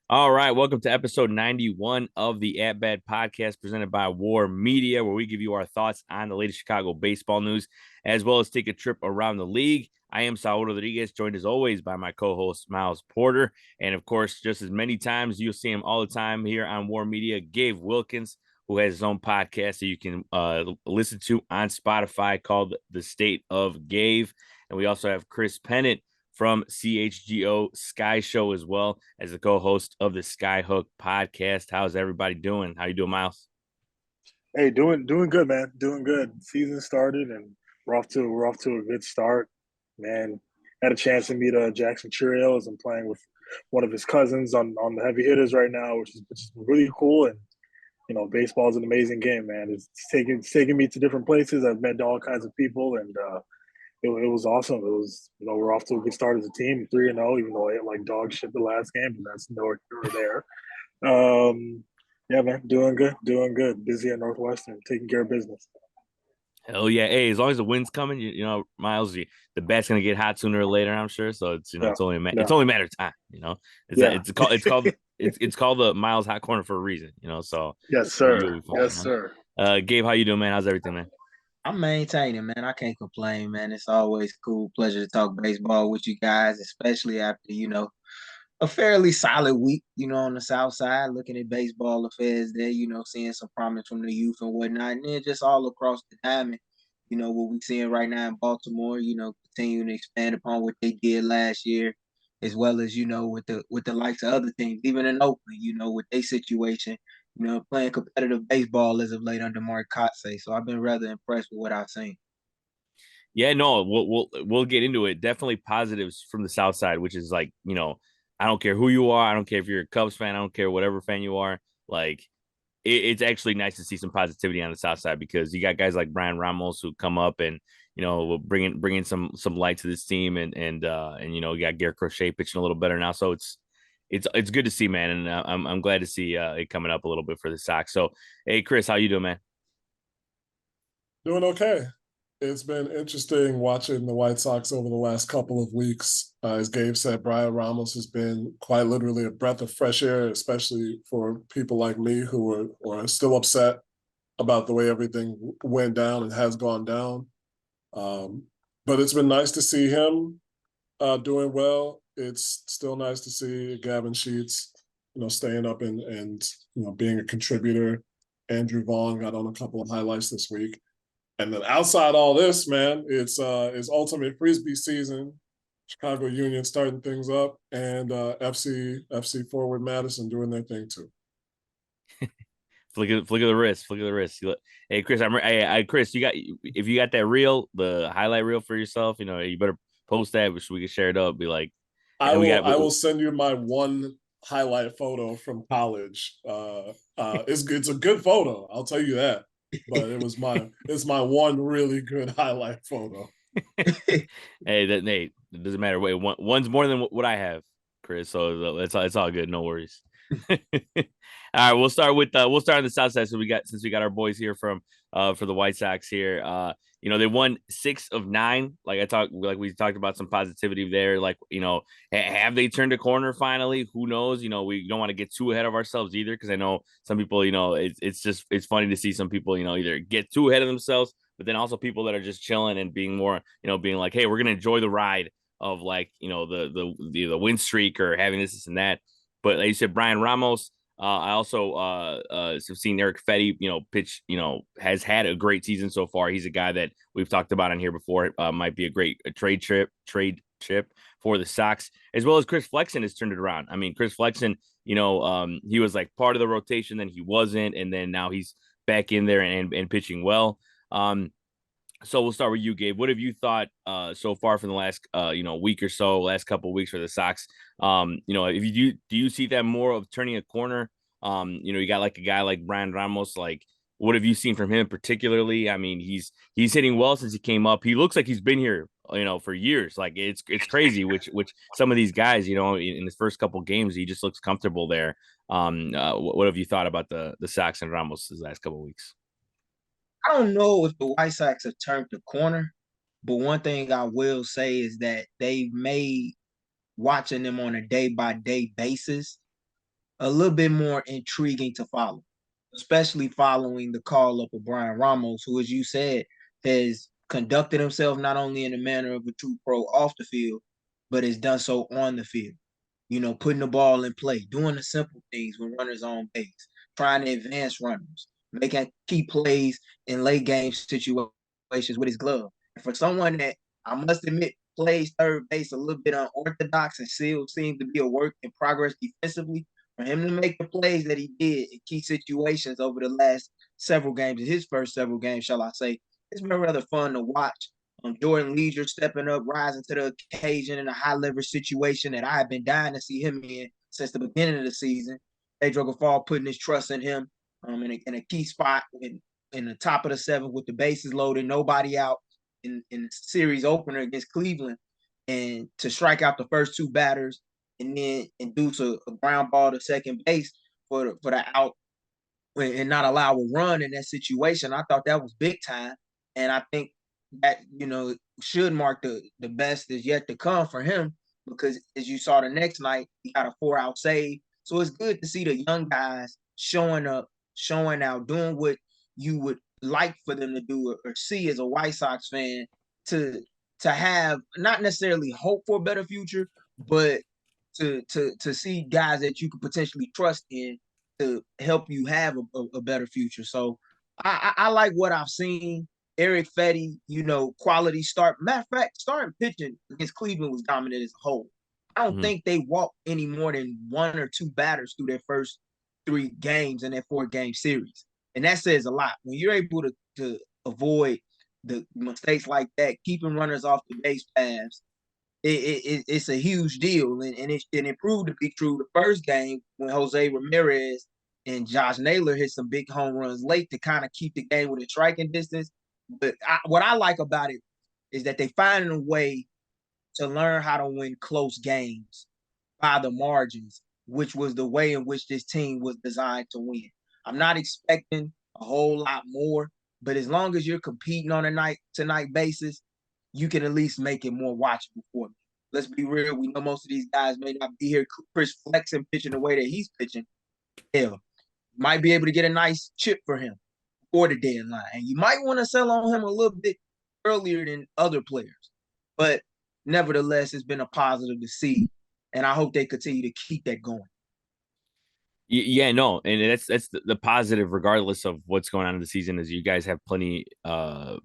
All right, welcome to episode 91 of the At Bat podcast presented by War Media, where we give you our thoughts on the latest Chicago baseball news, as well as take a trip around the league. I am Saul Rodriguez, joined as always by my co-host Miles Porter. And of course, just as many times, you'll see him all the time here on War Media, Gabe Wilkins, who has his own podcast that you can listen to on Spotify called The State of Gabe. And we also have Chris Pennant from CHGO Sky Show as well as the co-host of the SkyHook Podcast. How's everybody doing? How you doing, Miles? Hey, doing good, man. Doing good. Season started, and we're off to a good start, man. Had a chance to meet Jackson Chirios. I'm playing with one of his cousins on the heavy hitters right now, which is really cool. And baseball is an amazing game, man. It's taking me to different places. I've met all kinds of people, and it was awesome. It was we're off to a good start as a team, 3-0, even though I ate like dog shit the last game, but that's nor there. Yeah, man, doing good. Busy at Northwestern, taking care of business. Hell yeah! Hey, as long as the wind's coming, Miles, the bat's gonna get hot sooner or later, I'm sure. So it's Yeah, it's only yeah, it's only a matter of time. It's yeah. it's called the Miles Hot Corner for a reason. So Yes, you'll sir. be fine. Yes, sir. Gabe, how you doing, man? How's everything, man? I'm maintaining, man. I can't complain, man. It's always cool, pleasure to talk baseball with you guys, especially after, a fairly solid week, on the South Side, looking at baseball affairs there, seeing some promise from the youth and whatnot. And then just all across the diamond, what we're seeing right now in Baltimore, continuing to expand upon what they did last year, as well as, with the likes of other teams, even in Oakland, with their situation, playing competitive baseball as of late under Mark Kotsay. So I've been rather impressed with what I've seen. Yeah, no, we'll get into it. Definitely positives from the South Side, which is like, I don't care who you are. I don't care if you're a Cubs fan. I don't care whatever fan you are. Like, it's actually nice to see some positivity on the South Side because you got guys like Bryan Ramos who come up and will bring in some light to this team and you got Garrett Crochet pitching a little better now. So it's good to see, man, and I'm glad to see it coming up a little bit for the Sox. So hey, Chris, how you doing, man? Doing okay. It's been interesting watching the White Sox over the last couple of weeks. As Gabe said, Bryan Ramos has been quite literally a breath of fresh air, especially for people like me who are still upset about the way everything went down and has gone down. Um, but it's been nice to see him doing well. It's still nice to see Gavin Sheets, staying up and being a contributor. Andrew Vaughn got on a couple of highlights this week. And then outside all this, man, it's ultimate frisbee season. Chicago Union starting things up, and FC Forward Madison doing their thing too. Flick of the wrist, flick of the wrist. Hey, Chris, Chris, if you got that reel, the highlight reel for yourself, you better post that so we can share it up. Be like, I will send you my one highlight photo from college. It's a good photo, I'll tell you that. But it's my one really good highlight photo. Hey, Nate, it doesn't matter. Wait, one's more than what I have, Chris. So it's all good. No worries. All right, we'll start on the South Side. So since we got our boys here from for the White Sox here. They won 6 of 9. Like we talked about some positivity there. Like, have they turned a corner finally? Who knows? We don't want to get too ahead of ourselves either, because I know some people, it's funny to see some people, either get too ahead of themselves, but then also people that are just chilling and being more, being like, hey, we're gonna enjoy the ride of, like, the win streak or having this and that. But like you said, Bryan Ramos. I also have seen Eric Fetty, pitch, has had a great season so far. He's a guy that we've talked about on here before. Might be a great trade chip for the Sox, as well as Chris Flexen has turned it around. I mean, Chris Flexen, he was like part of the rotation, then he wasn't, and then now he's back in there and pitching well. So we'll start with you, Gabe. What have you thought so far from the last week or so, last couple of weeks for the Sox? If you do you see that more of turning a corner? You got like a guy like Bryan Ramos. Like, what have you seen from him particularly? I mean, he's hitting well since he came up. He looks like he's been here, for years. Like, it's crazy. Which some of these guys, in his first couple games, he just looks comfortable there. What have you thought about the Sox and Ramos this last couple of weeks? I don't know if the White Sox have turned the corner, but one thing I will say is that they've made watching them on a day-by-day basis a little bit more intriguing to follow, especially following the call up of Bryan Ramos, who, as you said, has conducted himself not only in the manner of a true pro off the field, but has done so on the field. You know, putting the ball in play, doing the simple things when runners on base, trying to advance runners, making key plays in late game situations with his glove. And for someone that I must admit plays third base a little bit unorthodox and still seems to be a work in progress defensively, for him to make the plays that he did in key situations over the last several games, his first several games, shall I say, it's been rather fun to watch. Jordan Leisure stepping up, rising to the occasion in a high leverage situation that I have been dying to see him in since the beginning of the season. Pedro Gafal putting his trust in him in a key spot in the top of the seventh with the bases loaded, nobody out in the series opener against Cleveland, and to strike out the first two batters and then induce a ground ball to second base for the out and not allow a run in that situation. I thought that was big time. And I think that, you know, should mark the best is yet to come for him, because as you saw the next night, he got a 4-out save. So it's good to see the young guys showing up, showing out, doing what you would like for them to do or see as a White Sox fan, to have not necessarily hope for a better future, but to see guys that you could potentially trust in to help you have a better future. So I like what I've seen. Eric Fetty, you know, quality start. Matter of fact, starting pitching against Cleveland was dominant as a whole. I don't think they walked any more than one or two batters through their first 3 games in that 4-game series. And that says a lot. When you're able to avoid the mistakes like that, keeping runners off the base paths, it's a huge deal. And it proved to be true the first game when Jose Ramirez and Josh Naylor hit some big home runs late to kind of keep the game within striking distance. But what I like about it is that they find a way to learn how to win close games by the margins, which was the way in which this team was designed to win. I'm not expecting a whole lot more, but as long as you're competing on a night-to-night basis, you can at least make it more watchable for me. Let's be real. We know most of these guys may not be here. Chris Flexen pitching the way that he's pitching. Hell, might be able to get a nice chip for him for the deadline. And you might want to sell on him a little bit earlier than other players. But nevertheless, it's been a positive to see. And I hope they continue to keep that going. Yeah, no, and that's the positive, regardless of what's going on in the season, is you guys have plenty of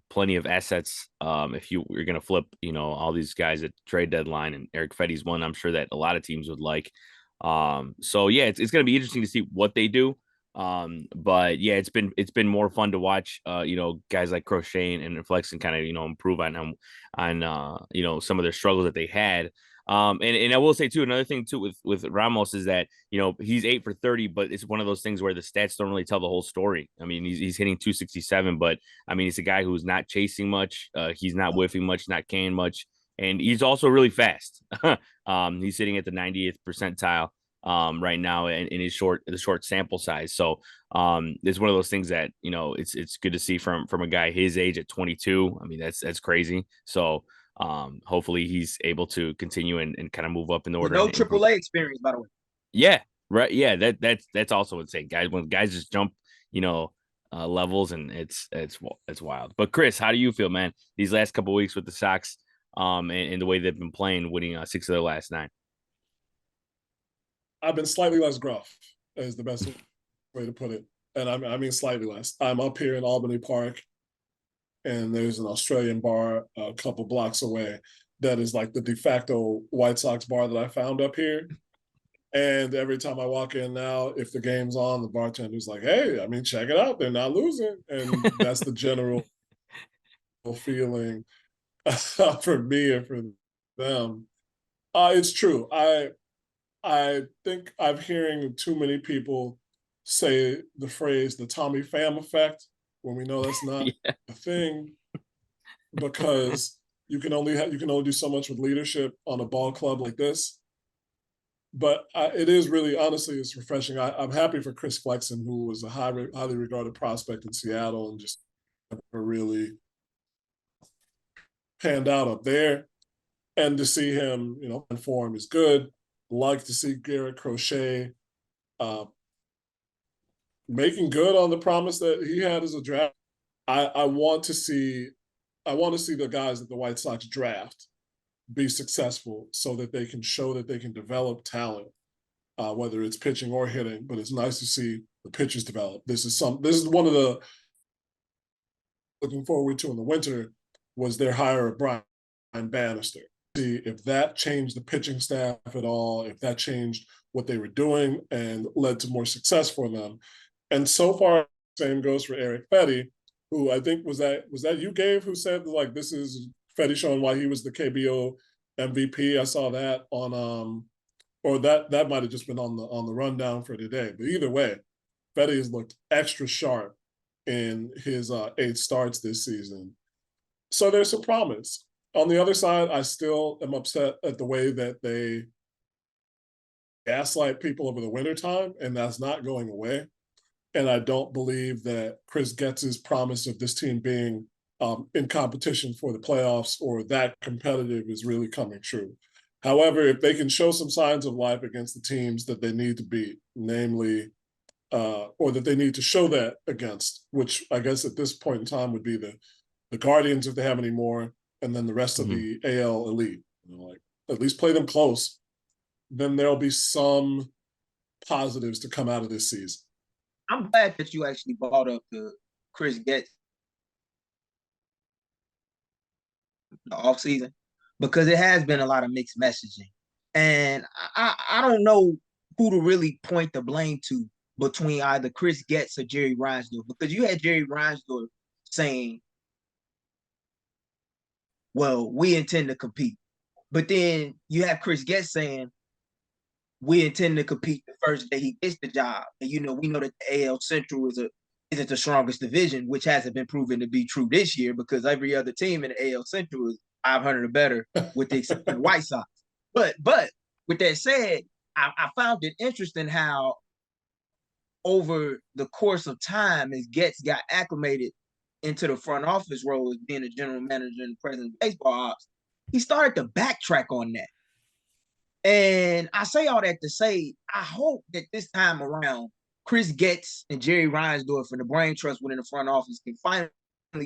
assets. If you're gonna flip, you know, all these guys at trade deadline, and Eric Fetty's one, I'm sure that a lot of teams would like. So yeah, it's gonna be interesting to see what they do. But yeah, it's been more fun to watch. You know, guys like Crochet and Flex and kind of, you know, improve on you know, some of their struggles that they had. And I will say too, another thing too with Ramos is that, you know, he's 8 for 30, but it's one of those things where the stats don't really tell the whole story. I mean, he's hitting 267, but I mean, he's a guy who's not chasing much. He's not whiffing much, not K'ing much, and he's also really fast. He's sitting at the 90th percentile right now in his short sample size. So it's one of those things that, you know, it's good to see from a guy his age at 22. I mean, that's crazy. So hopefully he's able to continue and kind of move up in the order. No AAA experience, by the way. Yeah, right. Yeah, that's also insane, guys. When guys just jump, you know, levels, and it's wild. But Chris, how do you feel, man? These last couple of weeks with the Sox, and the way they've been playing, winning 6 of their last 9. I've been slightly less gruff, is the best way to put it. And I mean slightly less. I'm up here in Albany Park, and there's an Australian bar a couple blocks away that is like the de facto White Sox bar that I found up here. And every time I walk in now, if the game's on, the bartender's like, hey, I mean, check it out. They're not losing. And that's the general feeling for me and for them. It's true. I think I'm hearing too many people say the phrase the Tommy Pham effect, when we know that's not a thing, because you can only do so much with leadership on a ball club like this. But it is really, honestly, it's refreshing. I'm happy for Chris Flexen, who was a highly regarded prospect in Seattle and just never really panned out up there. And to see him, you know, in form is good. Like to see Garrett Crochet making good on the promise that he had as a draft. I want to see the guys that the White Sox draft be successful so that they can show that they can develop talent, whether it's pitching or hitting. But it's nice to see the pitchers develop. This is one of the looking forward to in the winter was their hire of Brian Bannister. See if that changed the pitching staff at all, if that changed what they were doing and led to more success for them. And so far, same goes for Eric Fetty, who I think was that you, Gabe, who said like this is Fetty showing why he was the KBO MVP. I saw that on or that might have just been on the rundown for today. But either way, Fetty has looked extra sharp in his 8 starts this season. So there's some promise. On the other side, I still am upset at the way that they gaslight people over the wintertime, and that's not going away. And I don't believe that Chris Getz's promise of this team being in competition for the playoffs or that competitive is really coming true. However, if they can show some signs of life against the teams that they need to beat, namely, or that they need to show that against, which I guess at this point in time would be the Guardians if they have any more, and then the rest of the AL elite, like at least play them close, then there'll be some positives to come out of this season. I'm glad that you actually brought up the Chris Getz the offseason because it has been a lot of mixed messaging. And I don't know who to really point the blame to between either Chris Getz or Jerry Reinsdorf, because you had Jerry Reinsdorf saying, well, we intend to compete. But then you have Chris Getz saying, we intend to compete the first day he gets the job. And, we know that the AL Central isn't the strongest division, which hasn't been proven to be true this year because every other team in the AL Central is 500 or better with the exception of the White Sox. But with that said, I found it interesting how over the course of time, as Getz got acclimated into the front office role as being a general manager and president of baseball ops, he started to backtrack on that. And I say all that to say, I hope that this time around, Chris Getz and Jerry Reinsdorf and the brain trust within the front office can finally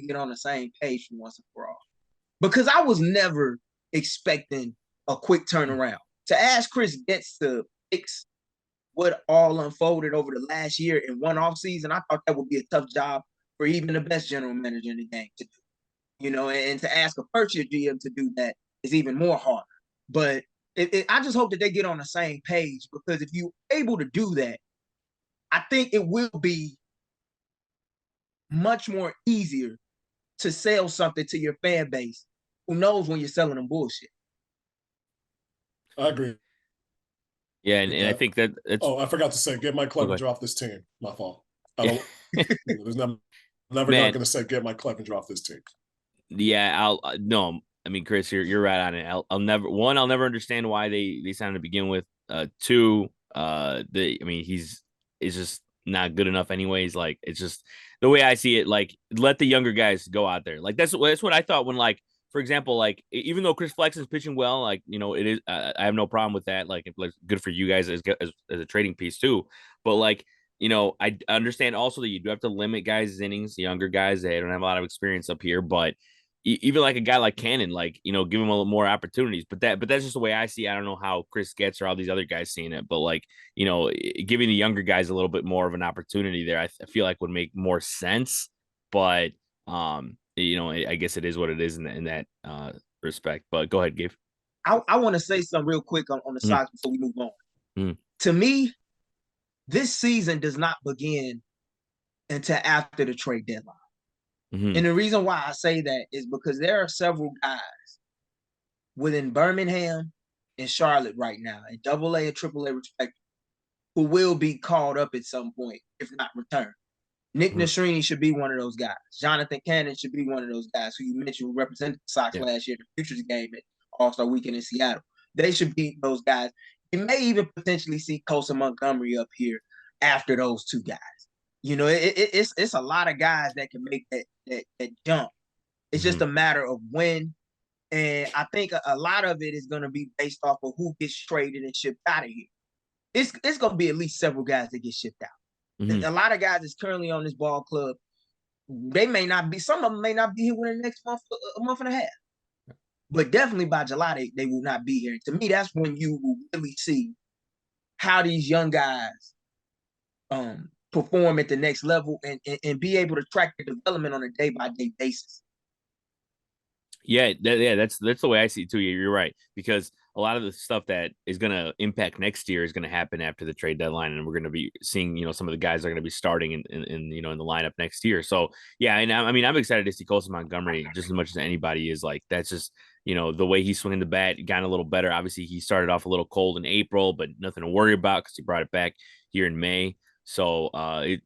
get on the same page for once and for all. Because I was never expecting a quick turnaround. To ask Chris Getz to fix what all unfolded over the last year in one offseason, I thought that would be a tough job for even the best general manager in the game to do. And to ask a first-year GM to do that is even more hard. But I just hope that they get on the same page, because if you're able to do that, I think it will be much more easier to sell something to your fan base who knows when you're selling them bullshit. I agree. Yeah, and I think that it's... Oh, I forgot to say, get Mike Clevenger off this team. My fault. I don't. There's never not going to say get Mike Clevenger off this team. Yeah, no. I mean, Chris, you're right on it. I'll never understand why they signed to begin with. Two, he's just not good enough anyways. Like, it's just the way I see it. Like, let the younger guys go out there. Like, that's what I thought when, like, for example, like, even though Chris Flex is pitching well, like, it is, I have no problem with that. Like, it's good for you guys as a trading piece too. But like, I understand also that you do have to limit guys' innings, younger guys. They don't have a lot of experience up here, but even like a guy like Cannon, like, give him a little more opportunities. But that's just the way I see it. I don't know how Chris Getz or all these other guys seeing it, but like, giving the younger guys a little bit more of an opportunity there, I feel like would make more sense. But I guess it is what it is in that respect. But go ahead, Gabe. I want to say something real quick on the Sox before we move on. To me, this season does not begin until after the trade deadline. And the reason why I say that is because there are several guys within Birmingham and Charlotte right now, in AA and AAA respectively, who will be called up at some point, if not returned. Nick Nasrini should be one of those guys. Jonathan Cannon should be one of those guys who you mentioned who represented the Sox last year, the Futures game at All-Star Weekend in Seattle. They should be those guys. You may even potentially see Kosa Montgomery up here after those two guys. It's a lot of guys that can make that jump. It's just a matter of when. And I think a lot of it is going to be based off of who gets traded and shipped out of here. it's gonna be at least several guys that get shipped out. Mhm. A lot of guys that's currently on this ball club, they may not be. Some of them may not be here within the next month, a month and a half. But definitely by July, they will not be here. To me, that's when you will really see how these young guys perform at the next level and be able to track their development on a day-by-day basis. Yeah, that's the way I see it too. You're right, because a lot of the stuff that is going to impact next year is going to happen after the trade deadline, and we're going to be seeing, some of the guys are going to be starting in the lineup next year. So yeah, and I mean, I'm excited to see Colson Montgomery just as much as anybody is. Like, that's just the way he's swinging the bat, gotten a little better. Obviously, he started off a little cold in April, but nothing to worry about because he brought it back here in May. So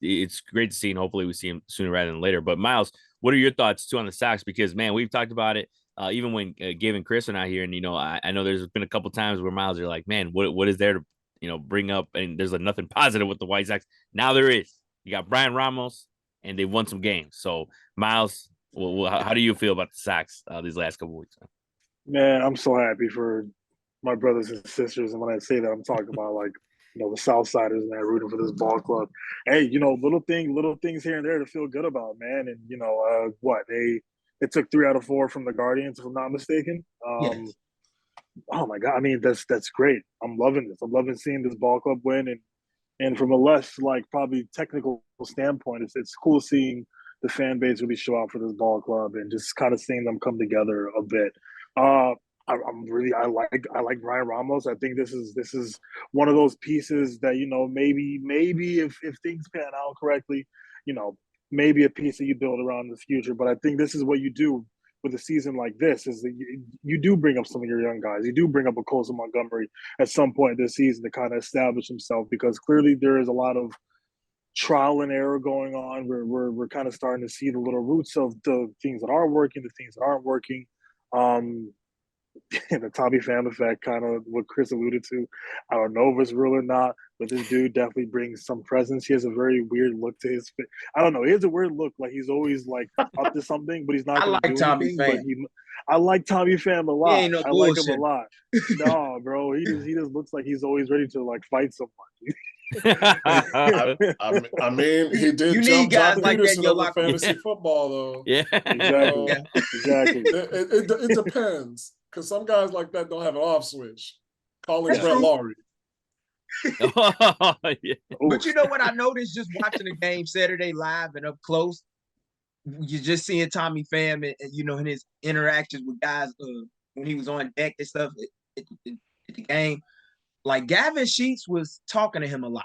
it's great to see, and hopefully we see him sooner rather than later. But Miles, what are your thoughts too on the Sox? Because man, we've talked about it. Even when Gabe and Chris are not here, and I know there's been a couple times where Miles are like, man, what is there to bring up? And there's like nothing positive with the White Sox. Now there is. You got Bryan Ramos, and they won some games. So Miles, how do you feel about the Sox these last couple weeks? Man, I'm so happy for my brothers and sisters, and when I say that, I'm talking about like the Southsiders, man, rooting for this ball club. Hey, little things here and there to feel good about, man. And what they took 3 out of 4 from the Guardians, if I'm not mistaken. Yes. Oh my God! I mean, that's great. I'm loving this. I'm loving seeing this ball club win, and from a less like probably technical standpoint, it's cool seeing the fan base really show out for this ball club and just kind of seeing them come together a bit. I like Bryan Ramos. I think this is one of those pieces that maybe if things pan out correctly, maybe a piece that you build around in the future. But I think this is what you do with a season like this: is that you do bring up some of your young guys. You do bring up a Colson Montgomery at some point this season to kind of establish himself, because clearly there is a lot of trial and error going on. We're kind of starting to see the little roots of the things that are working, the things that aren't working. The Tommy Pham effect, kind of what Chris alluded to. I don't know if it's real or not, but this dude definitely brings some presence. He has a very weird look to his face. I don't know. He has a weird look. Like he's always like up to something, but he's not going to do Tommy anything. Pham. I like Tommy Pham a lot. He ain't no I bullshit. like him a lot. No, bro. He just looks like he's always ready to like fight someone. I mean, he did You jump need guys John like that Peterson in your over locker room. fantasy football, though. Yeah, exactly. Exactly. It depends, because some guys like that don't have an off switch. Calling That's Brett true. Laurie. Oh, yeah. But you know what I noticed just watching the game Saturday live and up close? You're just seeing Tommy Pham and his interactions with guys when he was on deck and stuff at the game. Like Gavin Sheets was talking to him a lot.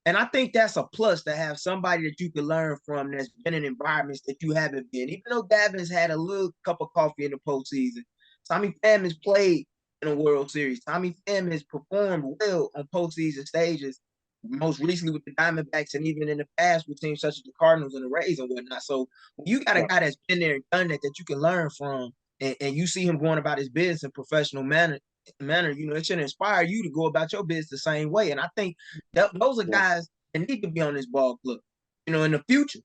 And I think that's a plus to have somebody that you can learn from that's been in environments that you haven't been. Even though Gavin's had a little cup of coffee in the postseason, Tommy Pham has played in a World Series. Tommy Pham has performed well on postseason stages, most recently with the Diamondbacks and even in the past with teams such as the Cardinals and the Rays and whatnot. So when you got a guy that's been there and done that you can learn from, and you see him going about his business in professional manner, it should inspire you to go about your business the same way. And I think those are guys that need to be on this ball club, in the future.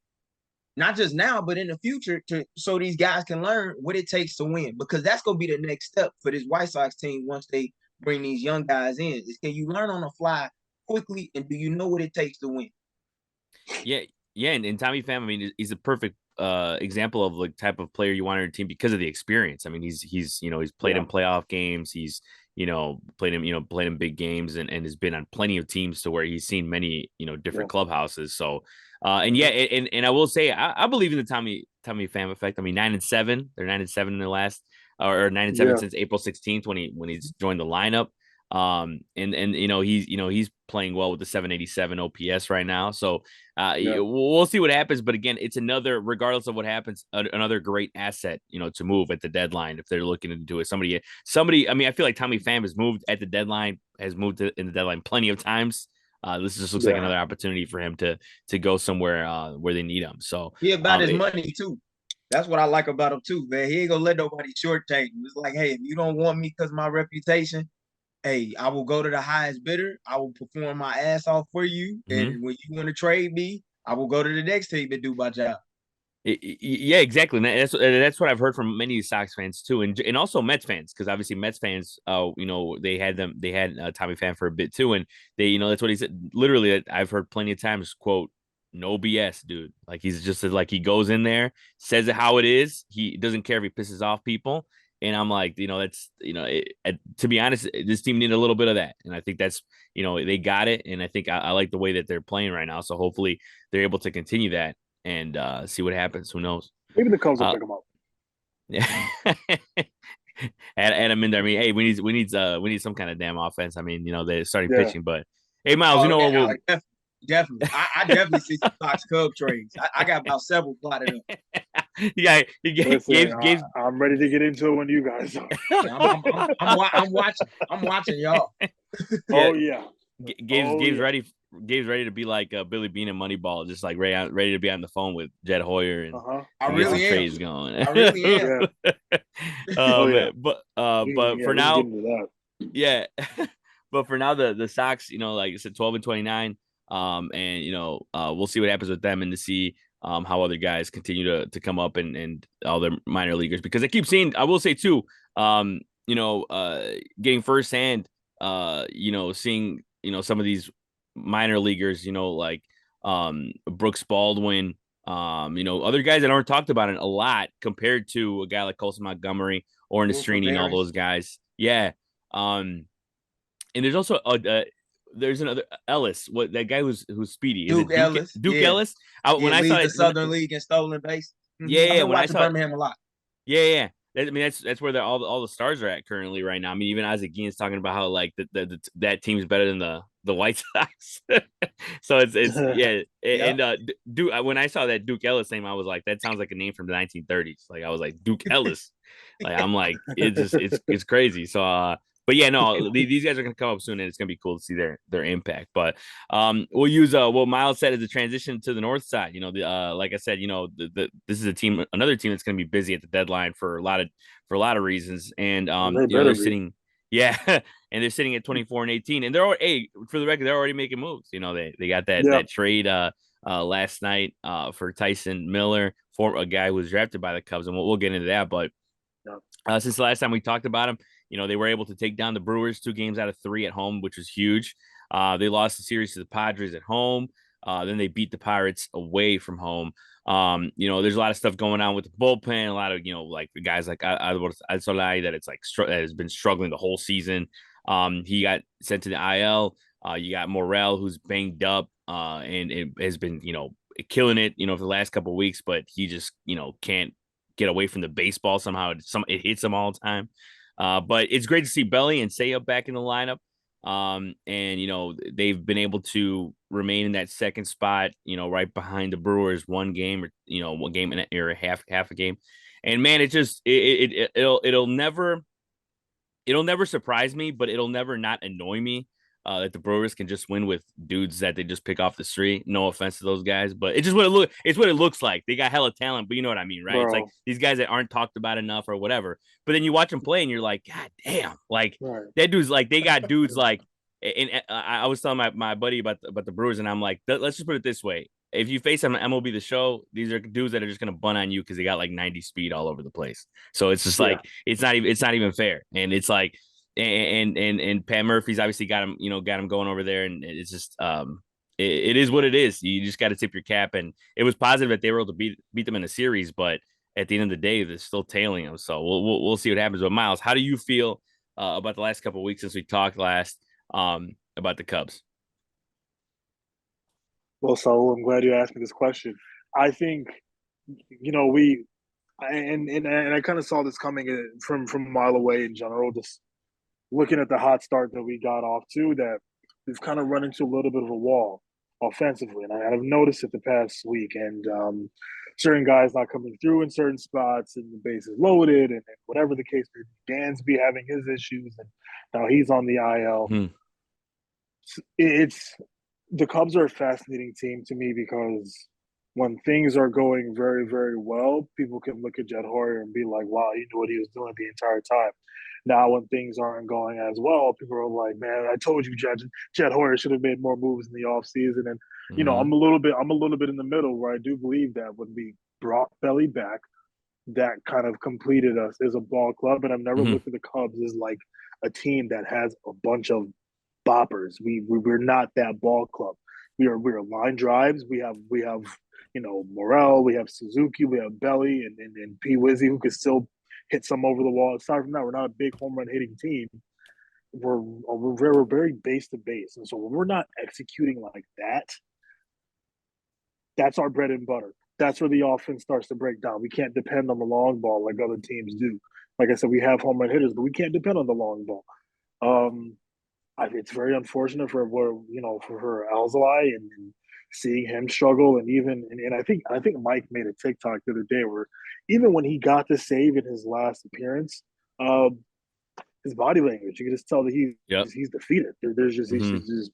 Not just now, but in the future, so these guys can learn what it takes to win. Because that's going to be the next step for this White Sox team once they bring these young guys in. Is can you learn on the fly quickly, and do you know what it takes to win? Yeah, and Tommy Pham, I mean, he's a perfect example of like type of player you want on your team because of the experience. I mean, he's played in playoff games, he's played in big games, and has been on plenty of teams to where he's seen many different clubhouses. So and I will say I believe in the Tommy Pham effect. I mean, 9-7, they're 9-7 in their last or 9-7 since April 16th when he's joined the lineup. And he's playing well with the 787 OPS right now. So we'll see what happens. But again, it's another, regardless of what happens, another great asset, to move at the deadline if they're looking to do it. Somebody. I mean, I feel like Tommy Pham has moved at the deadline, in the deadline plenty of times. This just looks like another opportunity for him to go somewhere where they need him. So he about his money too. That's what I like about him too, man. He ain't gonna let nobody short take him. It's like, hey, if you don't want me because of my reputation, hey, I will go to the highest bidder. I will perform my ass off for you. And when you want to trade me, I will go to the next team and do my job. Yeah, exactly. And that's what I've heard from many Sox fans too, and also Mets fans, because obviously Mets fans, they had Tommy Pham for a bit too, and that's what he said. Literally, I've heard plenty of times, quote, "No BS, dude." Like he's just like he goes in there, says it how it is. He doesn't care if he pisses off people, and I'm like, that's to be honest, this team needed a little bit of that, and I think that's they got it, and I think I like the way that they're playing right now. So hopefully they're able to continue that and see what happens. Who knows? Maybe the Cubs will pick him up. Yeah. add him in there. I mean, hey, we need some kind of damn offense. I mean, they're starting pitching, but hey, Miles, you know what? We'll... Definitely. I definitely see some Sox Cub trades. I got about several plotted up. Yeah, I'm ready to get into it when you guys are. I'm watching y'all. Oh yeah. Gabe's ready. Gabe's ready to be like Billy Beane and Moneyball, just like ready to be on the phone with Jed Hoyer and I really am. Trades going. I really am. Man, but for now, yeah. But for now, the Sox, like I said, 12-29. And we'll see what happens with them and to see how other guys continue to come up and all their minor leaguers, because I keep seeing, I will say too, getting firsthand, seeing some of these minor leaguers, like Brooks Baldwin, other guys that aren't talked about a lot compared to a guy like Colson Montgomery or Nastrini and all those guys. Yeah. And there's also there's another Ellis, that guy who's speedy. Duke Ellis. Duke Ellis. When I saw the Southern League in stolen base. Yeah, when I saw Birmingham a lot. Yeah. I mean, that's where all the stars are at currently right now. I mean, even Isaac Guillen's talking about how like that team's better than the White Sox. So it's yeah. And Duke, when I saw that Duke Ellis name, I was like, that sounds like a name from the 1930s. Like I was like, Duke Ellis. Like I'm like, it's crazy. So but yeah, no, these guys are gonna come up soon, and it's gonna be cool to see their impact. But we'll use what Miles said as a transition to the north side. Like I said, this is another team that's gonna be busy at the deadline for a lot of reasons, and they're sitting, yeah, and they're sitting at 24-18, and they're already, for the record, they're already making moves. They got that trade last night for Tyson Miller, for a guy who was drafted by the Cubs, and we'll get into that. But since the last time we talked about him, they were able to take down the Brewers 2 games out of 3 at home, which was huge. They lost the series to the Padres at home. Then they beat the Pirates away from home. There's a lot of stuff going on with the bullpen. A lot of, like the guys like Alzolay that has been struggling the whole season. He got sent to the IL. You got Morel, who's banged up and it has been, killing it, for the last couple of weeks, but he just, can't get away from the baseball somehow. It hits him all the time. But it's great to see Belly and Seiya back in the lineup. And they've been able to remain in that second spot, right behind the Brewers, one game or half a game. And man, it'll never surprise me, but it'll never not annoy me that the Brewers can just win with dudes that they just pick off the street. No offense to those guys, but it's what it looks like. They got hella talent, but you know what I mean, right? Bro. It's like these guys that aren't talked about enough or whatever. But then you watch them play and you're like, God damn, like that dude's like, they got dudes like, and I was telling my buddy about the Brewers, and I'm like, let's just put it this way. If you face them on MLB The Show, these are dudes that are just going to bunt on you because they got like 90 speed all over the place. So it's just like, it's not even fair. And it's like, and Pat Murphy's obviously got him going over there, and it's just it is what it is. You just got to tip your cap, and it was positive that they were able to beat them in the series, but at the end of the day, they're still tailing them. So we'll see what happens. But Miles, how do you feel about the last couple of weeks since we talked last about the Cubs? Well, Saul, I'm glad you asked me this question. I think I kind of saw this coming from a mile away in general. Just looking at the hot start that we got off to, that we've kind of run into a little bit of a wall offensively. And I've noticed it the past week. And certain guys not coming through in certain spots, and the base is loaded, and whatever the case may be. Dansby having his issues, and now he's on the IL. It's the Cubs are a fascinating team to me, because when things are going very, very well, people can look at Jed Hoyer and be like, wow, he knew what he was doing the entire time. Now, when things aren't going as well, people are like, man, I told you Jed Hoyer should have made more moves in the offseason. And, I'm a little bit in the middle, where I do believe that when we brought Belly back, that kind of completed us as a ball club. And I've never Mhm. looked at the Cubs as like a team that has a bunch of boppers. We're not that ball club. We're line drives. We have Morel, we have Suzuki, we have Belly, and P Wizzy, who could still hit some over the wall. Aside from that, we're not a big home run hitting team. We're very base to base, and so when we're not executing like that, that's our bread and butter. That's where the offense starts to break down. We can't depend on the long ball like other teams do. Like I said, we have home run hitters, but we can't depend on the long ball. Um, it's very unfortunate for Alzolay and seeing him struggle, and I think Mike made a TikTok the other day where even when he got the save in his last appearance, um, his body language, you can just tell that Yep. he's defeated. There's just Mhm. he's just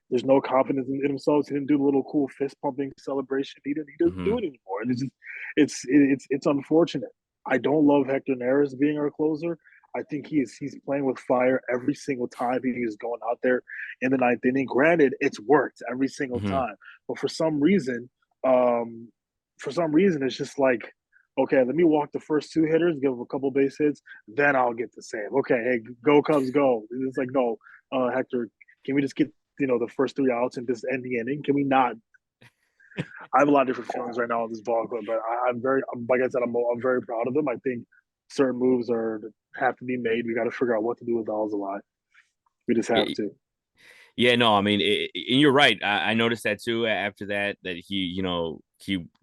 there's no confidence in himself. He didn't do the little cool fist pumping celebration. He doesn't do Mhm. it anymore. And it's unfortunate. I don't love Hector Neris being our closer. I think he's playing with fire every single time he is going out there in the ninth inning. Granted, it's worked every single Mhm. time, but um, for some reason, it's just like, okay, let me walk the first two hitters, give them a couple base hits, then I'll get the save. Okay, hey, go Cubs, go! It's like, no, Hector, can we just get the first three outs and just end the inning? Can we not? I have a lot of different feelings right now on this ball club, but like I said, I'm very proud of them. I think certain moves have to be made. We got to figure out what to do with Al's a lot. We just have Yeah. to. Yeah, no, I mean, and you're right. I noticed that too. After that he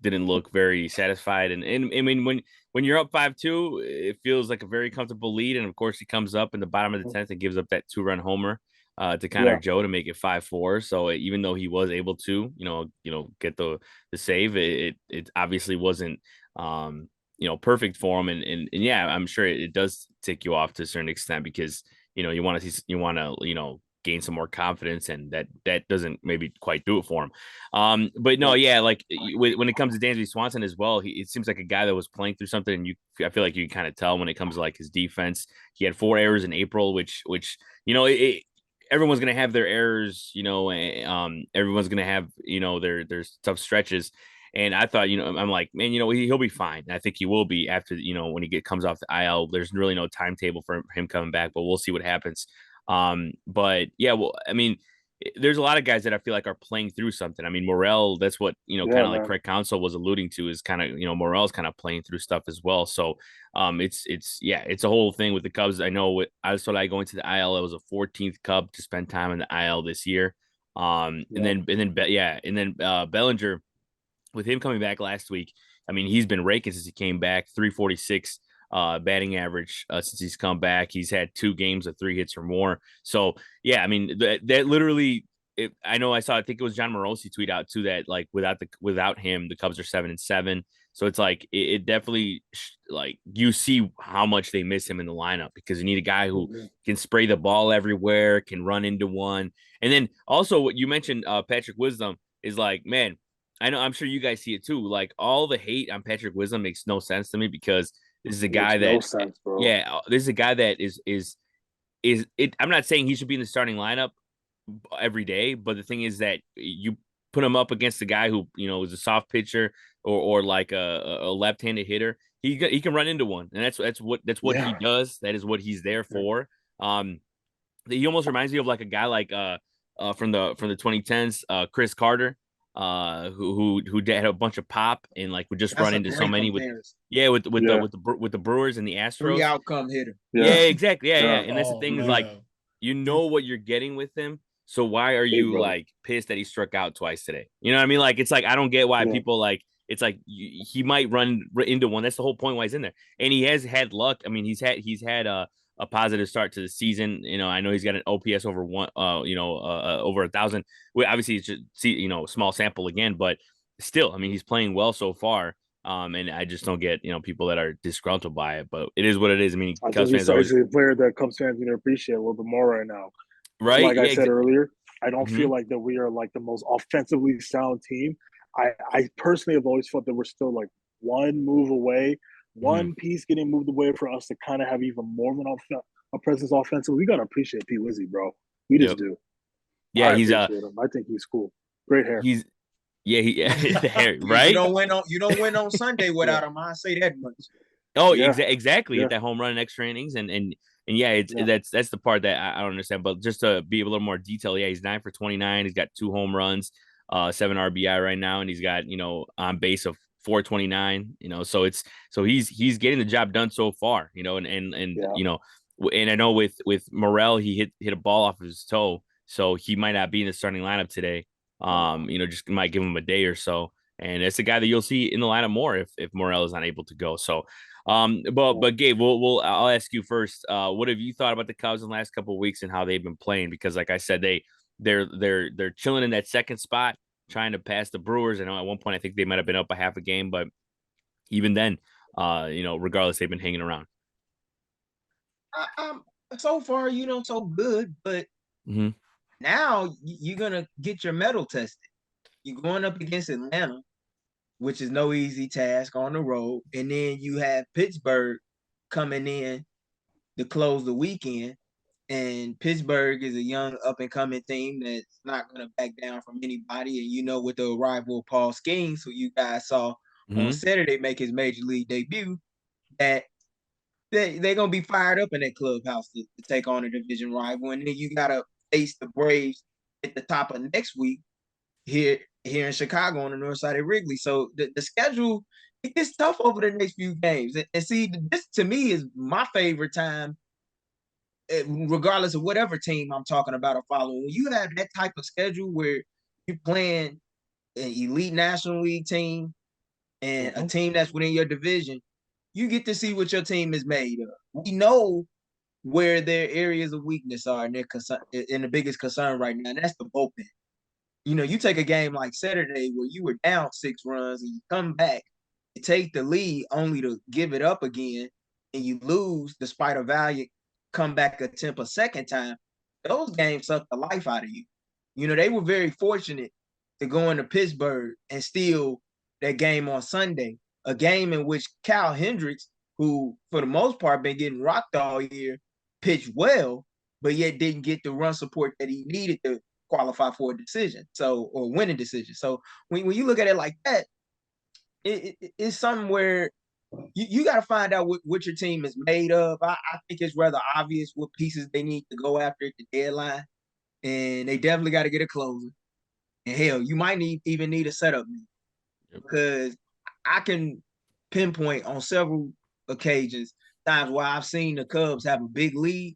didn't look very satisfied, and I mean, when you're up 5-2, it feels like a very comfortable lead, and of course, he comes up in the bottom of the 10th and gives up that 2-run homer to Connor Yeah. Joe to make it 5-4. So even though he was able to, get the save, it obviously wasn't perfect for him, and yeah, I'm sure it does tick you off to a certain extent because you want to see gain some more confidence, and that doesn't maybe quite do it for him. But no, yeah, like when it comes to Dansby Swanson as well, it seems like a guy that was playing through something, and I feel like you kind of tell when it comes to like his defense. He had 4 errors in April, which everyone's gonna have their errors, everyone's gonna have their tough stretches. And I thought, I'm like, man, he'll be fine. And I think he will be after, when he comes off the IL. There's really no timetable for him coming back, but we'll see what happens. But yeah, well, I mean, there's a lot of guys that I feel like are playing through something. I mean, Morel, that's what, kind Yeah, of like man. Craig Counsell was alluding to, is kind of, Morel's kind of playing through stuff as well. So, it's a whole thing with the Cubs. I know I saw that going to the IL, it was a 14th Cub to spend time in the IL this year. Yeah. And then Bellinger, with him coming back last week, I mean, he's been raking since he came back, 346 batting average since he's come back. He's had 2 games of 3 hits or more. So, yeah, I mean, that literally, I think it was John Morosi tweet out too that like without him, the Cubs are 7-7. So it's like it definitely like you see how much they miss him in the lineup because you need a guy who Mhm. can spray the ball everywhere, can run into one. And then also what you mentioned, Patrick Wisdom, is like, man, I know I'm sure you guys see it too. Like all the hate on Patrick Wisdom makes no sense to me because this is a Makes guy no that, sense, bro. yeah, this is a guy that is it. I'm not saying he should be in the starting lineup every day, but the thing is that you put him up against a guy who is a soft pitcher or like a left-handed hitter, he can run into one, and that's what he Yeah. does. That is what he's there for. Um, he almost reminds me of like a guy like from the 2010s, Chris Carter, who had a bunch of pop and like would just That's run a into so great many with comparison. yeah with the Yeah. with the with the Brewers and the Three Astros. outcome hitter. Yeah, Yeah. exactly. Yeah, yeah. Yeah. And that's the Oh thing is like man. you know what you're getting with him. So why are Big you brother. like pissed that he struck out twice today? You know what I mean? Like it's like I don't get why Yeah. people like it's like he might run into one. That's the whole point why he's in there. And he has had luck. I mean, he's had a positive start to the season. I know he's got an OPS over one, over 1,000. Well, obviously, it's just small sample again, but still, I mean, he's playing well so far. And I just don't get people that are disgruntled by it, but it is what it is. I mean, I think Cubs fans are always he's a player that Cubs fans need to appreciate a little bit more right now. right. Like I Yeah, said earlier, I don't mm-hmm. feel like that we are like the most offensively sound team. I personally have always felt that we're still like one move away, Mm-hmm. one piece getting moved away for us to kind of have even more of a presence offensively. We gotta appreciate P. Wizzy, bro. We just Yep. do. Yeah, I appreciate him. I think he's cool. Great hair. he's right? You don't win on Sunday without him. I say that much. Oh, exactly. Get that home run in extra innings, and yeah, Yeah. that's the part that I don't understand. But just to be a little more detailed, yeah, he's 9 for 29. He's got 2 home runs, 7 RBI right now, and he's got on base of 429. So he's getting the job done so far. And I know with Morel, he hit a ball off of his toe, so he might not be in the starting lineup today. Just might give him a day or so, and it's a guy that you'll see in the lineup more if Morel is unable to go. So. But Gabe, I'll ask you first. What have you thought about the Cubs in the last couple of weeks and how they've been playing? Because, like I said, they're chilling in that second spot, trying to pass the Brewers. I know at one point I think they might have been up a half a game, but even then, regardless, they've been hanging around. So far, so good, but now you're gonna get your mettle tested. You're going up against Atlanta, which is no easy task on the road. And then you have Pittsburgh coming in to close the weekend. And Pittsburgh is a young up-and-coming team that's not going to back down from anybody. And with the arrival of Paul Skeens, who you guys saw on Saturday make his major league debut, that they're going to be fired up in that clubhouse to take on a division rival. And then you got to face the Braves at the top of next week here in Chicago on the north side of Wrigley. So the schedule, it gets tough over the next few games. And see, this to me is my favorite time, regardless of whatever team I'm talking about or following. When you have that type of schedule where you're playing an elite National League team and a team that's within your division, you get to see what your team is made of. We know where their areas of weakness are and the biggest concern right now, and that's the bullpen. You take a game like Saturday where you were down 6 runs and you come back, you take the lead only to give it up again, and you lose despite a valiant comeback attempt a second time. Those games suck the life out of you. They were very fortunate to go into Pittsburgh and steal that game on Sunday, a game in which Kyle Hendricks, who for the most part been getting rocked all year, pitched well, but yet didn't get the run support that he needed to qualify for a decision, or win a decision. So when you look at it like that, it's something where you got to find out what your team is made of. I think it's rather obvious what pieces they need to go after at the deadline, and they definitely got to get a closer. And hell, you might even need a setup man, because I can pinpoint on several occasions times where I've seen the Cubs have a big lead,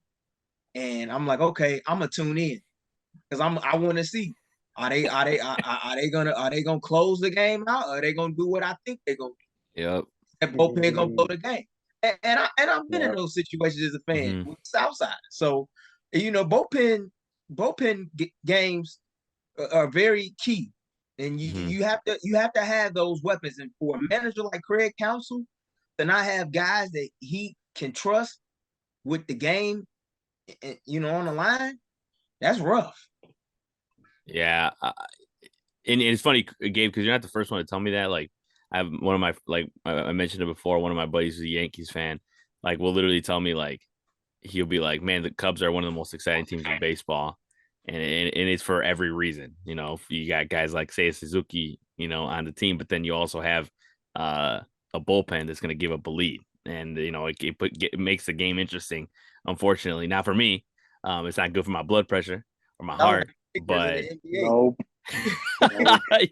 and I'm like, okay, I'm gonna tune in. Because I want to see, are they gonna close the game out? Or are they gonna do what I think they're gonna do? Yep. That bullpen gonna blow the game. And I've been in those situations as a fan with Southside. So bullpen games are very key, and you have to have those weapons. And for a manager like Craig Counsell to not have guys that he can trust with the game, on the line, that's rough. Yeah, and it's funny, Gabe, because you're not the first one to tell me that. Like, I have one of my, like I mentioned it before, one of my buddies is a Yankees fan. Like, will literally tell me, like, he'll be like, "Man, the Cubs are one of the most exciting teams in baseball," and it's for every reason. You got guys like Seiya Suzuki, on the team, but then you also have a bullpen that's going to give up a lead, and it makes the game interesting. Unfortunately, not for me. It's not good for my blood pressure or my heart. But nope.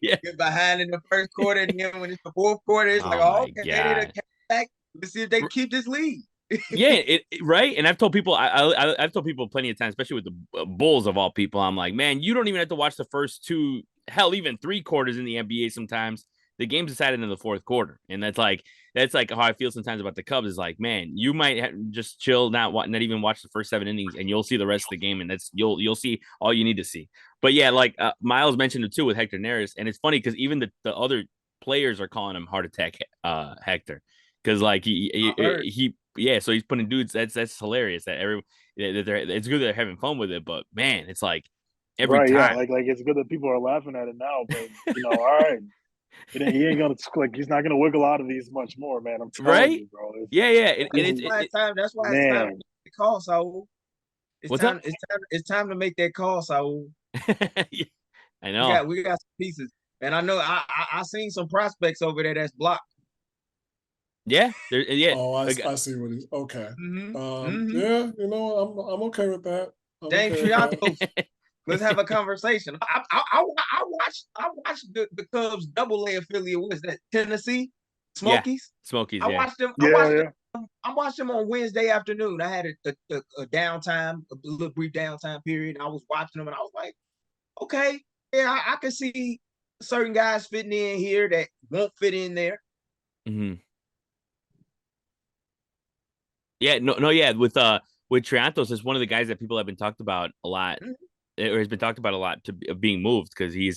Yeah. Get behind in the first quarter, and then when it's the fourth quarter, it's like, okay, they didn't come back. Let's see if they keep this lead. Yeah, right. And I've told people, I've told people plenty of times, especially with the Bulls of all people, I'm like, man, you don't even have to watch the first 2, hell, even 3 quarters in the NBA. Sometimes the game's decided in the fourth quarter, and that's like how I feel sometimes about the Cubs. Is like, man, you might just chill, not even watch the first 7 innings, and you'll see the rest of the game, and you'll see all you need to see. But yeah, like Miles mentioned it too with Hector Neris, and it's funny because even the other players are calling him heart attack Hector, because like he so he's putting dudes. That's hilarious. It's good that they're having fun with it, but man, it's like every time. Yeah, like it's good that people are laughing at it now, but all right. He ain't gonna he's not gonna wiggle out of these much more, man. I'm telling you, bro. That's why it's time to make the call, Saul. It's time to make that call, Saul. I know. We got some pieces. And I know I seen some prospects over there that's blocked. Yeah, yeah. Oh, I see what he's okay. Mm-hmm. Yeah, I'm okay with that. I'm James okay with that. Triantos, let's have a conversation. I watched the Cubs double-A affiliate. What is that? Tennessee Smokies. Yeah, Smokies. I Yeah. watched them. I watched them on Wednesday afternoon. I had a downtime, a little brief downtime period. I was watching them, and I was like, okay, yeah, I can see certain guys fitting in here that won't fit in there. Mm-hmm. Yeah, yeah. With Triantos, is one of the guys that people have been talked about a lot, or has been talked about a lot of being moved because he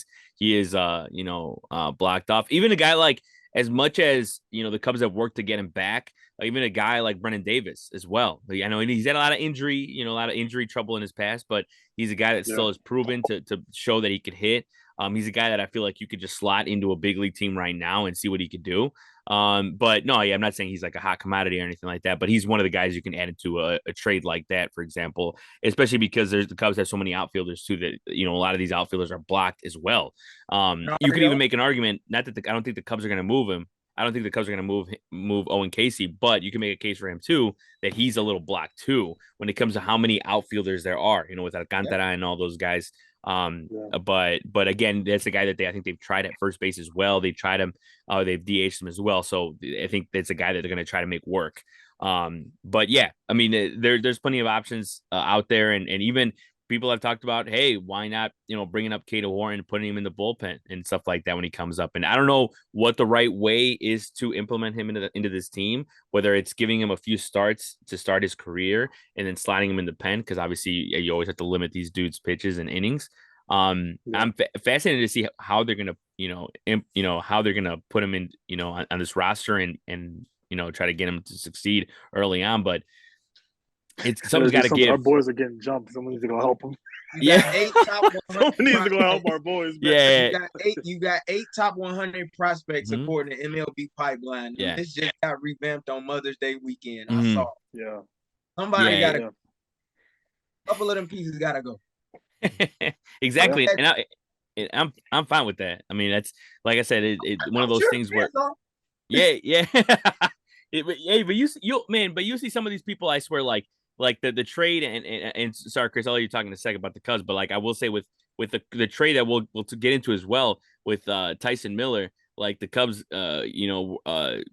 is blocked off. Even a guy like, as much as the Cubs have worked to get him back, even a guy like Brennan Davis as well. I know he's had a lot of injury trouble in his past, but he's a guy that still has proven to show that he could hit. He's a guy that I feel like you could just slot into a big league team right now and see what he could do. But no, I'm not saying he's like a hot commodity or anything like that, but he's one of the guys you can add into a trade like that, for example, especially because the Cubs have so many outfilders too that, a lot of these outfielders are blocked as well. You could even make an argument, not that I don't think the Cubs are going to move him. I don't think the Cubs are going to move Owen Casey, but you can make a case for him too, that he's a little blocked too, when it comes to how many outfielders there are, with Alcantara and all those guys. But again, that's a guy that I think they've tried at first base as well. They tried him, they've DH'd him as well. So I think that's a guy that they're going to try to make work. But yeah, I mean, there's plenty of options out there, and even people have talked about, hey, why not, bringing up Cato Horn and putting him in the bullpen and stuff like that when he comes up. And I don't know what the right way is to implement him into this team, whether it's giving him a few starts to start his career and then sliding him in the pen, because obviously you always have to limit these dudes' pitches and innings. I'm fascinated to see how they're gonna, how they're gonna put him in, on this roster and try to get him to succeed early on. But someone's got to give. Our boys are getting jumped. Someone needs to go help them. Someone needs to go help our boys. Man. Yeah, you got 8 top 100 prospects according to MLB Pipeline. Yeah, this just got revamped on Mother's Day weekend. I saw. Yeah, somebody got to. A couple of them pieces got to go. Exactly, and I'm fine with that. I mean, that's, like I said, one of those things where, yeah. But you see some of these people, I swear, like the trade and sorry, Chris, I'll let you talk in a second about the Cubs, but like I will say with the trade that we'll get into as well with Tyson Miller, like the Cubs,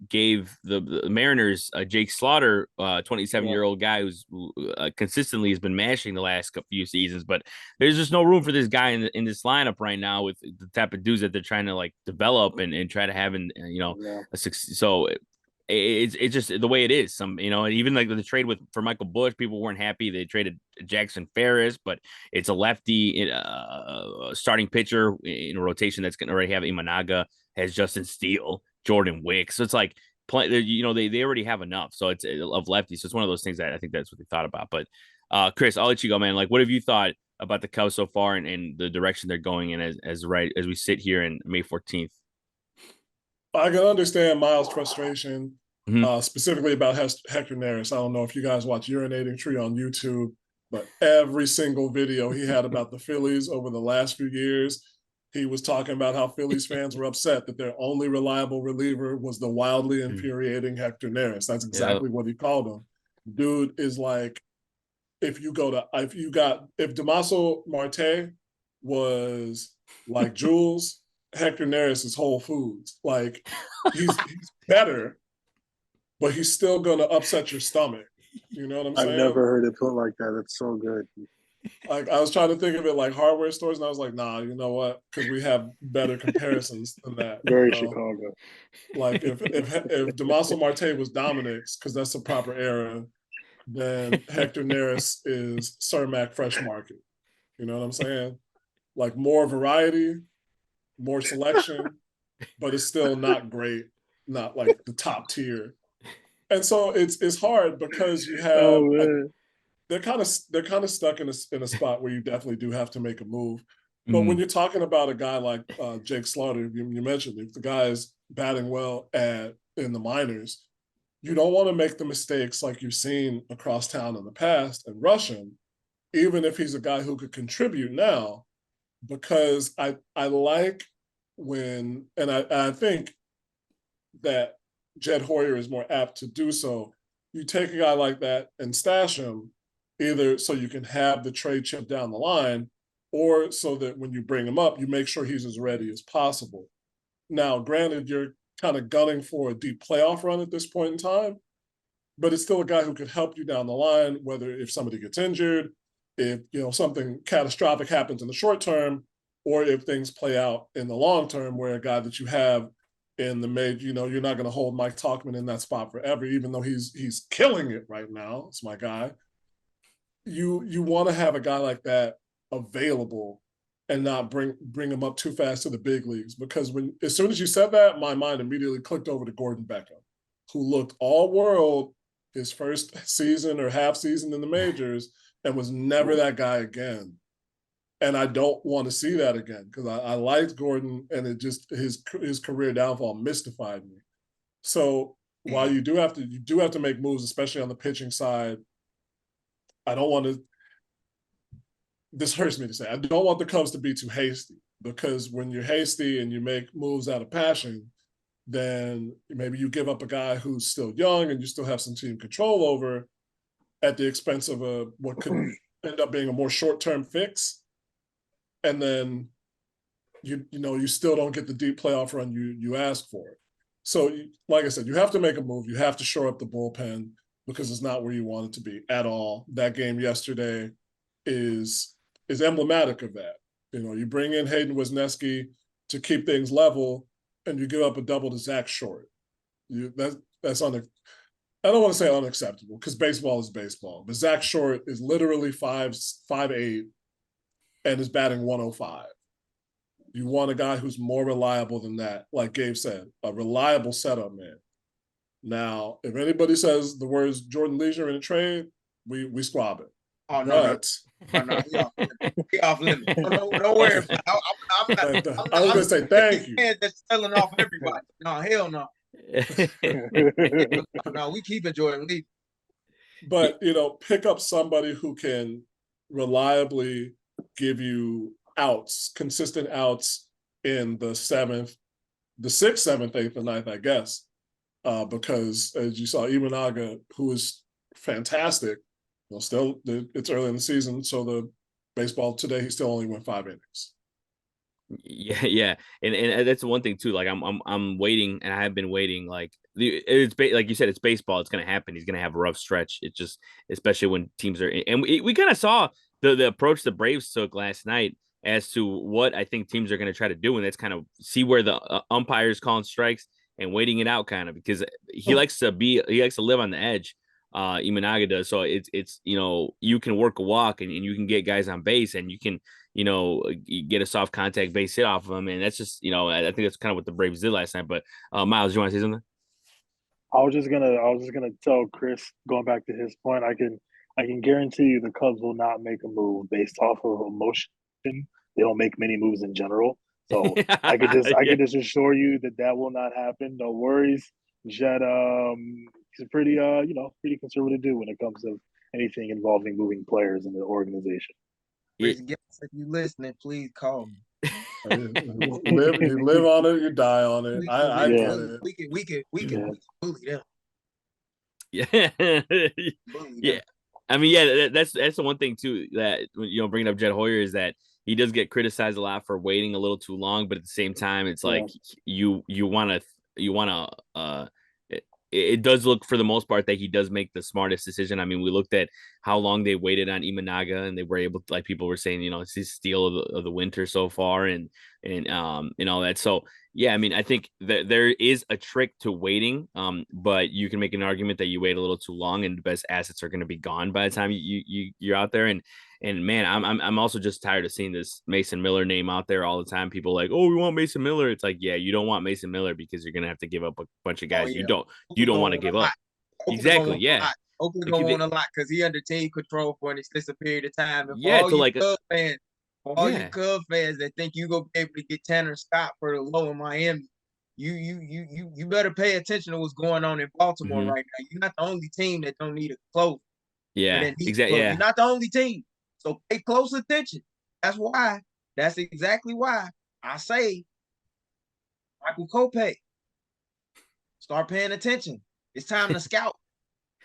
gave the Mariners Jake Slaughter, 27-year-old guy who's consistently has been mashing the last few seasons, but there's just no room for this guy in this lineup right now with the type of dudes that they're trying to like develop and try to have a success. So it's just the way it is. Even like the trade for Michael Bush, people weren't happy. They traded Jackson Ferris, but it's a lefty starting pitcher in a rotation that's going to already have Imanaga, has Justin Steele, Jordan Wicks. So it's like, they already have enough. So it's of lefties. So it's one of those things that I think that's what they thought about. But Chris, I'll let you go, man. Like, what have you thought about the Cubs so far and the direction they're going in as we sit here in May 14th? I can understand Miles' frustration, specifically about Hector Neris. I don't know if you guys watch Urinating Tree on YouTube, but every single video he had about the Phillies over the last few years, he was talking about how Phillies fans were upset that their only reliable reliever was the wildly infuriating Hector Neris. That's exactly what he called him. Dude is like, if Damaso Marte was like Jules, Hector Neris is Whole Foods. Like, he's better, but he's still gonna upset your stomach. You know what I'm saying? I've never heard it put like that. It's so good. Like, I was trying to think of it like hardware stores, and I was like, nah, you know what? Because we have better comparisons than that. Very Chicago. Like, if Damaso Marte was Dominic's, because that's the proper era, then Hector Neris is Cermak Fresh Market. You know what I'm saying? Like, more variety, more selection, but it's still not great, not like the top tier. And so it's hard because you have they're kind of stuck in a spot where you definitely do have to make a move. But when you're talking about a guy like Jake Slaughter, you mentioned, if the guy is batting well in the minors, you don't want to make the mistakes like you've seen across town in the past and rush him, even if he's a guy who could contribute now, because I like I think that Jed Hoyer is more apt to do so. You take a guy like that and stash him, either so you can have the trade chip down the line, or so that when you bring him up, you make sure he's as ready as possible. Now, granted, you're kind of gunning for a deep playoff run at this point in time, but it's still a guy who could help you down the line, whether if somebody gets injured, if something catastrophic happens in the short term, or if things play out in the long term, where a guy that you have in the major, you're not going to hold Mike Tauchman in that spot forever, even though he's killing it right now. It's my guy. You want to have a guy like that available and not bring him up too fast to the big leagues, because as soon as you said that, my mind immediately clicked over to Gordon Beckham, who looked all world his first season or half season in the majors and was never that guy again. And I don't want to see that again, because I liked Gordon, and it just his career downfall mystified me. So while you do have to make moves, especially on the pitching side, I don't want to. This hurts me to say. I don't want the Cubs to be too hasty, because when you're hasty and you make moves out of passion, then maybe you give up a guy who's still young and you still have some team control over, at the expense of what could end up being a more short-term fix. And then you still don't get the deep playoff run you asked for. So, like I said, you have to make a move. You have to shore up the bullpen, because it's not where you want it to be at all. That game yesterday is emblematic of that. You bring in Hayden Wisniewski to keep things level, and you give up a double to Zach Short. That's I don't want to say unacceptable, because baseball is baseball. But Zach Short is literally 5'8" and is batting 105. You want a guy who's more reliable than that, like Gabe said, a reliable setup man. Now, if anybody says the words Jordan Leisure in a trade, we squab it. Oh, no. He off limits. Don't worry about it. I was going to say thank you. That's selling off everybody. No, hell no. No, we keeping Jordan Lee. But, pick up somebody who can reliably give you outs, consistent outs in the 6th, 7th, 8th, and 9th, I guess. Because as you saw, Imanaga, who is fantastic, still it's early in the season, so the baseball today, he still only went 5 innings. Yeah, and that's one thing too. Like I'm waiting, and I have been waiting. Like it's like you said, it's baseball. It's gonna happen. He's gonna have a rough stretch. It's just, especially when teams are, and we kind of saw the approach the Braves took last night as to what I think teams are gonna try to do, and that's kind of see where the umpires calling strikes and waiting it out, kind of, because he likes to live on the edge. Imanaga does. So it's you can work a walk, and you can get guys on base, and you can you get a soft contact base hit off of them, and that's just I think that's kind of what the Braves did last night. But Miles, you want to say something? I was just gonna tell Chris, going back to his point, I can guarantee you the Cubs will not make a move based off of emotion. They don't make many moves in general. So I could just assure you that will not happen. No worries. Jed, he's a pretty conservative dude when it comes to anything involving moving players in the organization. Chris, if you listening, please call me. You live on it, you die on it. I get it. We can bully them. Yeah. I mean, yeah, that's the one thing too that bringing up Jed Hoyer is that he does get criticized a lot for waiting a little too long, but at the same time, it's like you want to it does look, for the most part, that he does make the smartest decision. I mean, we looked at how long they waited on Imanaga, and they were able to, like people were saying, it's his steal of the winter so far, and all that. So yeah, I mean, I think that there is a trick to waiting, but you can make an argument that you wait a little too long, and the best assets are going to be gone by the time you're out there. And man, I'm also just tired of seeing this Mason Miller name out there all the time. People like, oh, we want Mason Miller. It's like, yeah, you don't want Mason Miller because you're gonna have to give up a bunch of guys you don't want to give up. Exactly, yeah. Hopefully, don't want a lot because he under team control for an extensive period of time. And yeah, all you Cub fans that think you gonna be able to get Tanner Scott for the low in Miami, you better pay attention to what's going on in Baltimore right now. You're not the only team that don't need a closer. Yeah, exactly. Yeah. You're not the only team. So pay close attention. That's exactly why I say Michael Kopech. Start paying attention. It's time to scout.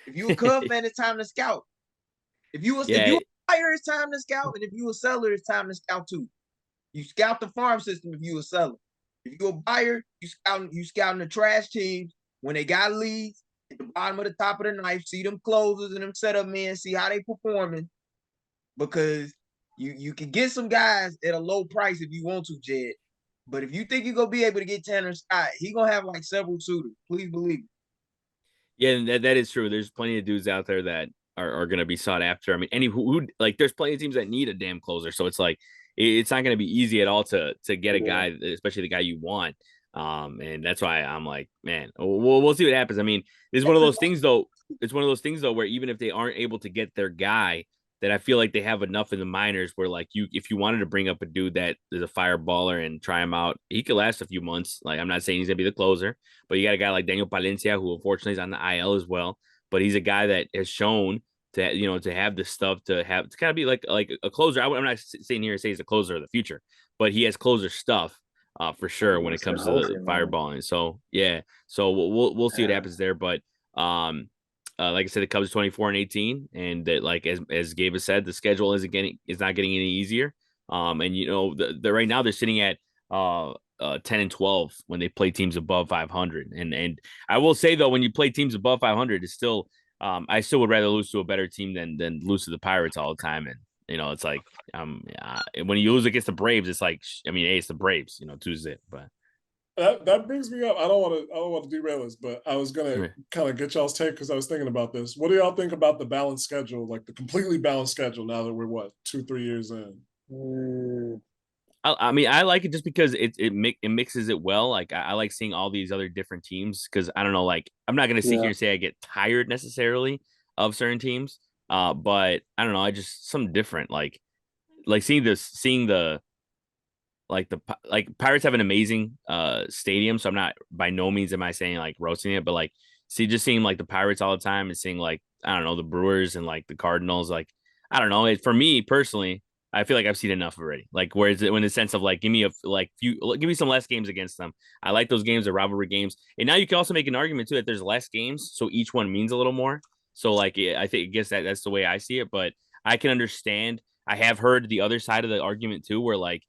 If you a Cub fan, it's time to scout. If you a buyer, it's time to scout. And if you a seller, it's time to scout too. You scout the farm system if you a seller. If you a buyer, you scouting the trash teams when they got leads at the bottom of the top of the knife, see them closers and them setup men, see how they performing. Because you can get some guys at a low price if you want to, Jed. But if you think you're going to be able to get Tanner Scott, he's going to have like several suitors. Please believe it. Yeah, that is true. There's plenty of dudes out there that are going to be sought after. I mean, who like there's plenty of teams that need a damn closer. So it's like it's not going to be easy at all to get a guy, especially the guy you want. And that's why I'm like, man, we'll see what happens. I mean, it's one of those things though. It's one of those things though where even if they aren't able to get their guy, that I feel like they have enough in the minors where like if you wanted to bring up a dude that is a fireballer and try him out, he could last a few months. Like I'm not saying he's gonna be the closer, but you got a guy like Daniel Palencia who unfortunately is on the IL as well, but he's a guy that has shown to have the stuff to kind of be like a closer. I'm not sitting here and say he's a closer of the future, but he has closer stuff for sure when it comes to the fireballing. So yeah, so we'll see what happens there, but like I said, the Cubs 24-18, and that like as Gabe has said, the schedule is not getting any easier. And the right now they're sitting at 10-12 when they play teams above 500. And I will say though, when you play teams above 500, it's still I still would rather lose to a better team than lose to the Pirates all the time. And it's like when you lose against the Braves, it's like it's the Braves, Tuesday, but. That brings me up. I don't want to derail this, but I was gonna kind of get y'all's take because I was thinking about this. What do y'all think about the balanced schedule, like the completely balanced schedule? Now that we're 2-3 years in. I like it just because it mixes it well. Like I like seeing all these other different teams because I don't know. Like I'm not gonna sit here and say I get tired necessarily of certain teams, but I don't know. I just something different. Like seeing the. Like Pirates have an amazing stadium, so I'm not by no means am I saying like roasting it, but like just seeing like the Pirates all the time and seeing like I don't know the Brewers and like the Cardinals, like I don't know. For me personally, I feel like I've seen enough already. Like whereas in the sense of like give me some less games against them. I like those games, the rivalry games, and now you can also make an argument too that there's less games, so each one means a little more. So like I guess that's the way I see it, but I can understand. I have heard the other side of the argument too, where like.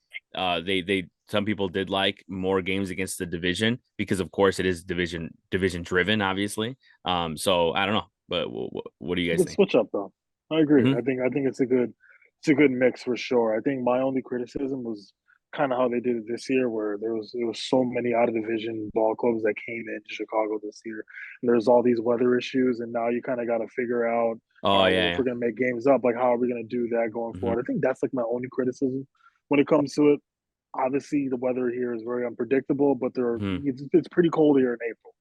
Some people did like more games against the division because of course it is division driven, obviously. So I don't know, but what do you guys think? Switch up though. I agree. Mm-hmm. I think it's a good mix for sure. I think my only criticism was kind of how they did it this year, where there was so many out of division ball clubs that came into Chicago this year. And there's all these weather issues, and now you kind of got to figure out if we're gonna make games up, like how are we gonna do that going forward? I think that's like my only criticism when it comes to it. Obviously, the weather here is very unpredictable, but it's pretty cold here in April,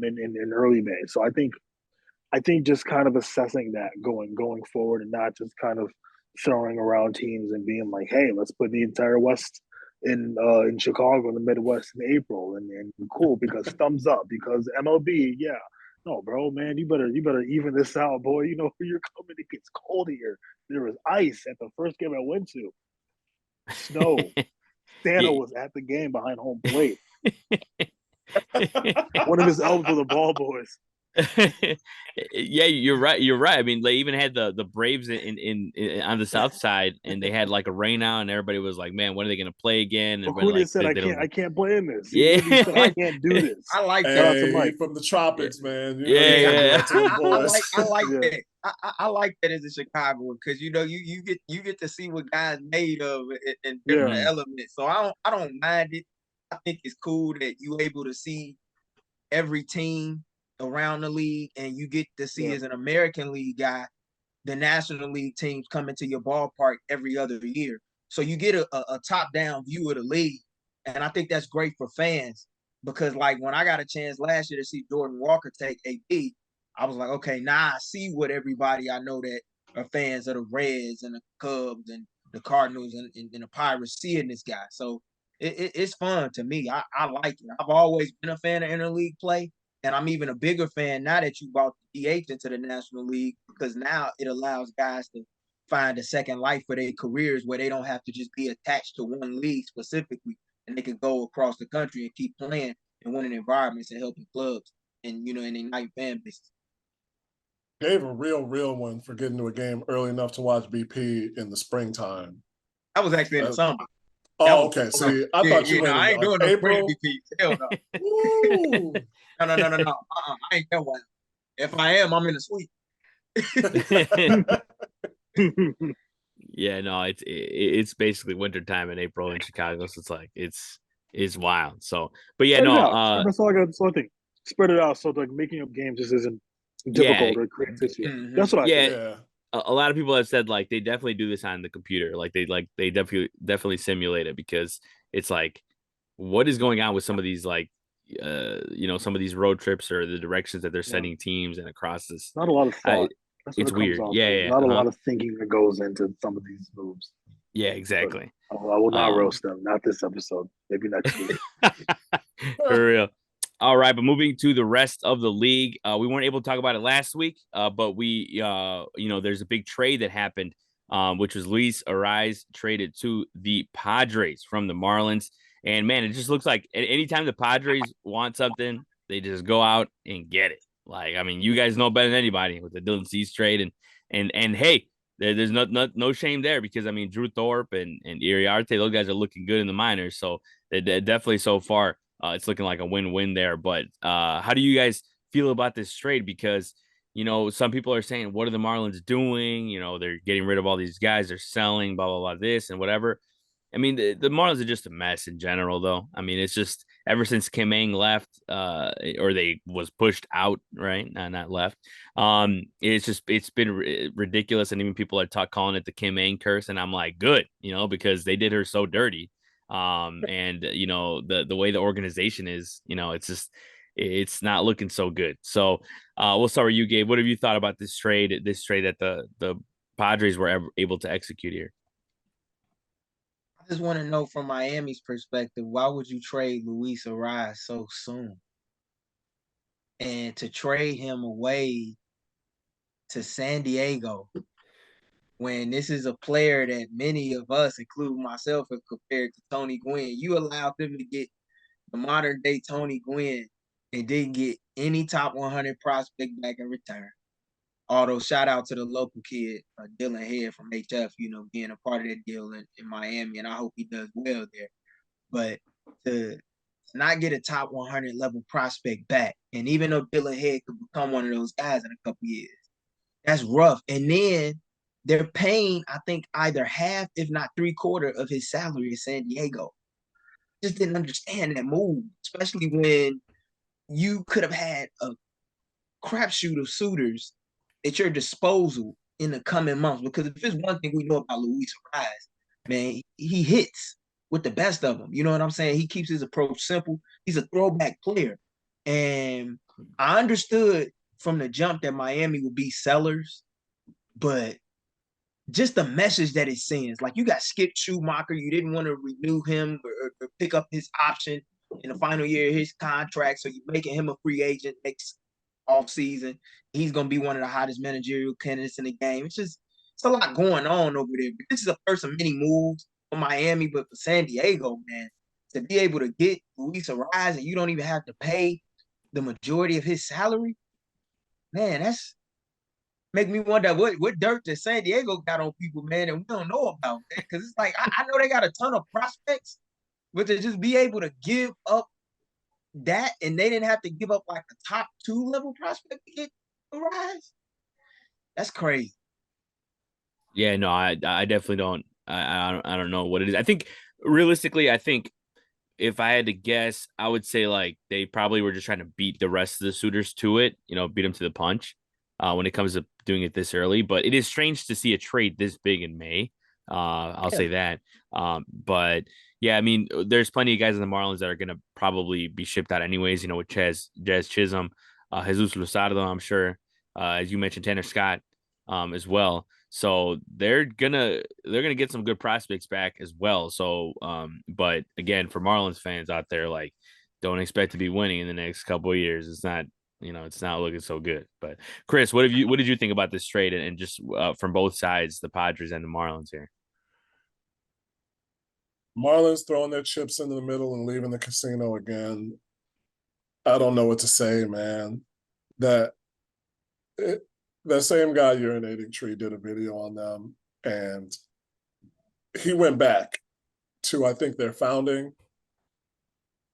in early May. So I think just kind of assessing that going forward, and not just kind of throwing around teams and being like, hey, let's put the entire West in Chicago, in the Midwest in April, and cool because thumbs up because MLB, yeah. No, bro, man, you better even this out, boy. You know where you're coming. It gets cold here. There was ice at the first game I went to. Snow. Santa was at the game behind home plate. One of his elves were the ball boys. Yeah, you're right. I mean, they even had the Braves in on the south side, and they had like a rain out, and everybody was like, "Man, when are they going to play again?" And Acuna said, "I can't play in this." Yeah, he said, I can't do this. I like that. Hey, from the tropics, man. Yeah. I like that. I like that as a Chicagoan because you get to see what guys made of in different elements. So I don't mind it. I think it's cool that you able to see every team around the league, and you get to see as an American League guy, the National League teams come into your ballpark every other year. So you get a top-down view of the league, and I think that's great for fans because, like, when I got a chance last year to see Jordan Walker take AP, I was like, okay, now I see what everybody I know that are fans of the Reds and the Cubs and the Cardinals and the Pirates see in this guy. So it's fun to me. I like it. I've always been a fan of interleague play. And I'm even a bigger fan now that you brought the DH into the National League because now it allows guys to find a second life for their careers where they don't have to just be attached to one league specifically. and they could go across the country and keep playing and winning environments and helping clubs and and ignite fan bases. Gave a real one for getting to a game early enough to watch BP in the springtime. That was actually in the summer. Okay. See, I thought you went I ain't doing no April. BP. Hell no. No. I ain't that one. If I am, I'm in the suite. Yeah, no, it's basically wintertime in April in Chicago, so it's like it's wild. So, but yeah, that's all I think. Spread it out so like making up games just isn't difficult or creative this year. Mm-hmm. That's what I think. Yeah. A lot of people have said like they definitely do this on the computer, like they definitely simulate it because it's like what is going on with some of these like some of these road trips or the directions that they're sending teams and across this. Not a lot of thought. It's weird. Yeah. Not a lot of thinking that goes into some of these moves. Yeah, exactly. But I will not roast them. Not this episode. Maybe next week. For real. All right, but moving to the rest of the league, we weren't able to talk about it last week, but we, there's a big trade that happened, which was Luis Arraez traded to the Padres from the Marlins. And, man, it just looks like anytime the Padres want something, they just go out and get it. Like, I mean, you guys know better than anybody with the Dylan Cease trade. And hey, there's no shame there because, I mean, Drew Thorpe and Iriarte, those guys are looking good in the minors. So they're definitely so far. It's looking like a win-win there. But how do you guys feel about this trade? Because, some people are saying, what are the Marlins doing? They're getting rid of all these guys. They're selling, blah, blah, blah, this and whatever. I mean, the Marlins are just a mess in general, though. I mean, it's just ever since Kim Ng left or they was pushed out, right? Not left. It's been ridiculous. And even people are calling it the Kim Ng curse. And I'm like, good, because they did her so dirty. And the way the organization is, it's not looking so good. So we'll start with you, Gabe. What have you thought about this trade that the Padres were able to execute here? I just want to know from Miami's perspective, why would you trade Luis Arraez so soon? And to trade him away to San Diego when this is a player that many of us, including myself, have compared to Tony Gwynn. You allowed them to get the modern day Tony Gwynn and didn't get any top 100 prospect back in return. Although shout out to the local kid, Dylan Head from HF, being a part of that deal in Miami, and I hope he does well there. But to not get a top 100 level prospect back, and even though Dylan Head could become one of those guys in a couple years, that's rough. And then they're paying, I think, either half, if not 3/4 of his salary in San Diego. Just didn't understand that move, especially when you could have had a crapshoot of suitors at your disposal in the coming months. Because if there's one thing we know about Luis Arraez, man, he hits with the best of them. You know what I'm saying? He keeps his approach simple. He's a throwback player. And I understood from the jump that Miami would be sellers, but just the message that it sends. Like, you got Skip Schumacher. You didn't want to renew him or pick up his option in the final year of his contract, so you're making him a free agent next offseason. He's going to be one of the hottest managerial candidates in the game. It's a lot going on over there. This is a first of many moves for Miami, but for San Diego, man, to be able to get Luis Arraez and you don't even have to pay the majority of his salary, man, that's make me wonder what dirt that San Diego got on people, man, and we don't know about that. Because it's like, I know they got a ton of prospects, but to just be able to give up that, and they didn't have to give up like a top 2 level prospect to get Arraez, that's crazy. Yeah, no, I definitely don't. I don't know what it is. I think realistically, if I had to guess, I would say like they probably were just trying to beat the rest of the suitors to it, beat them to the punch when it comes to doing it this early. But it is strange to see a trade this big in May. I'll say that. But yeah, I mean, there's plenty of guys in the Marlins that are going to probably be shipped out anyways, with Jazz Chisholm, Jesus Luzardo, I'm sure, as you mentioned, Tanner Scott as well. So they're gonna get some good prospects back as well. So, but again, for Marlins fans out there, like, don't expect to be winning in the next couple of years. It's not, it's not looking so good. But Chris, what did you think about this trade and just from both sides, the Padres and the Marlins here? Marlins throwing their chips into the middle and leaving the casino again. I don't know what to say, man. That same guy urinating tree did a video on them, and he went back to, I think, their founding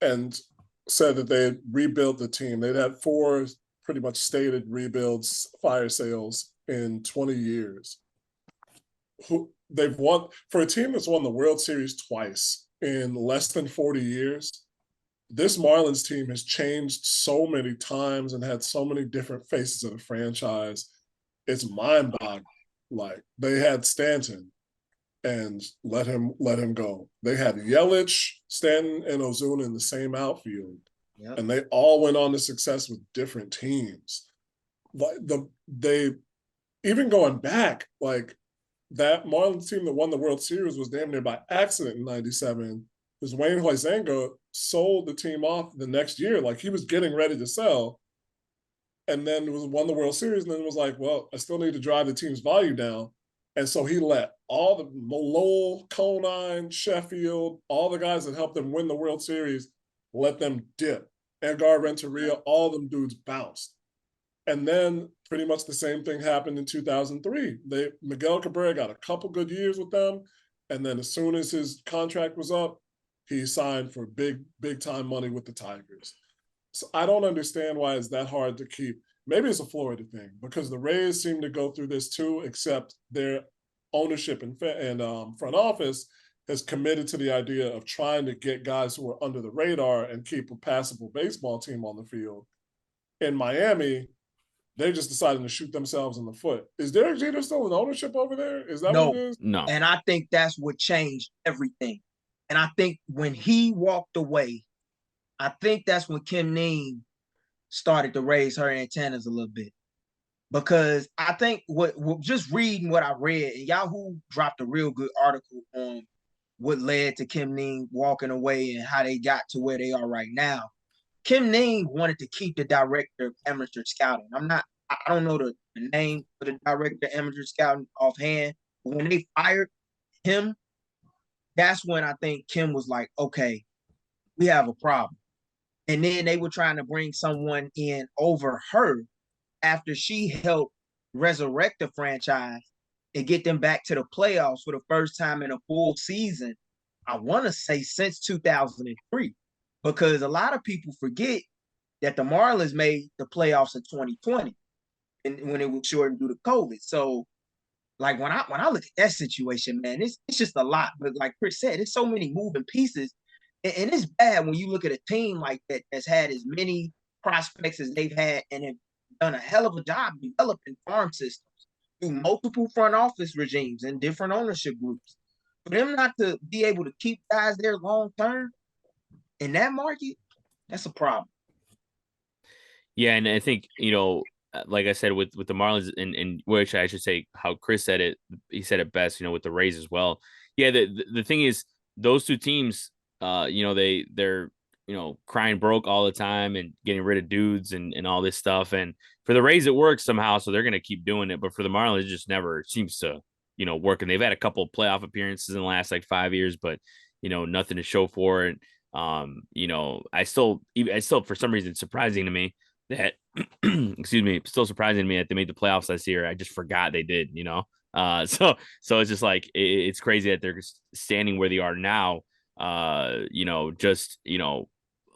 and said that they had rebuilt the team. They'd had 4 pretty much stated rebuilds, fire sales in 20 years. They've won, for a team that's won the World Series twice in less than 40 years, this Marlins team has changed so many times and had so many different faces of the franchise. It's mind-boggling. Like, they had Stanton and let him go. They had Yelich, Stanton, and Ozuna in the same outfield. Yep. And they all went on to success with different teams. Like they even going back, like that Marlins team that won the World Series was damn near by accident in '97. Because Wayne Huizenga sold the team off the next year, like he was getting ready to sell, and then won the World Series, and then was like, well, I still need to drive the team's value down. And so he let all the Lowell, Conine, Sheffield, all the guys that helped them win the World Series, let them dip. Edgar Renteria, all them dudes bounced. And then pretty much the same thing happened in 2003. Miguel Cabrera got a couple good years with them, and then as soon as his contract was up, he signed for big time money with the Tigers. So I don't understand why it's that hard to keep. Maybe it's a Florida thing, because the Rays seem to go through this too, except their ownership and front office has committed to the idea of trying to get guys who are under the radar and keep a passable baseball team on the field. In Miami, they just decided to shoot themselves in the foot. Is Derek Jeter still in ownership over there? Is that what it is? No. And I think that's what changed everything. And I think when he walked away, I think that's when Kim Neem started to raise her antennas a little bit. Because I think just reading what I read, and Yahoo dropped a real good article on what led to Kim Neem walking away and how they got to where they are right now. Kim Neem wanted to keep the director of amateur scouting. I don't know the name of the director of amateur scouting offhand, but when they fired him, that's when I think Kim was like, okay, we have a problem. And then they were trying to bring someone in over her after she helped resurrect the franchise and get them back to the playoffs for the first time in a full season, I want to say since 2003, because a lot of people forget that the Marlins made the playoffs in 2020 and when it was shortened due to COVID. So like when I look at that situation, man, it's just a lot. But like Chris said, there's so many moving pieces. And it's bad when you look at a team like that that's had as many prospects as they've had and have done a hell of a job developing farm systems through multiple front office regimes and different ownership groups. For them not to be able to keep guys there long term in that market, that's a problem. Yeah, and I think, like I said, with the Marlins, and which I should say how Chris said it, he said it best, with the Rays as well. Yeah, the thing is, those two teams, they're crying broke all the time and getting rid of dudes and all this stuff. And for the Rays, it works somehow, so they're going to keep doing it. But for the Marlins, it just never seems to, work. And they've had a couple of playoff appearances in the last 5 years, but nothing to show for it. I still, for some reason, it's surprising to me that, excuse me, still surprising to me that they made the playoffs this year. I just forgot they did. So it's just like it's crazy that they're standing where they are now. Just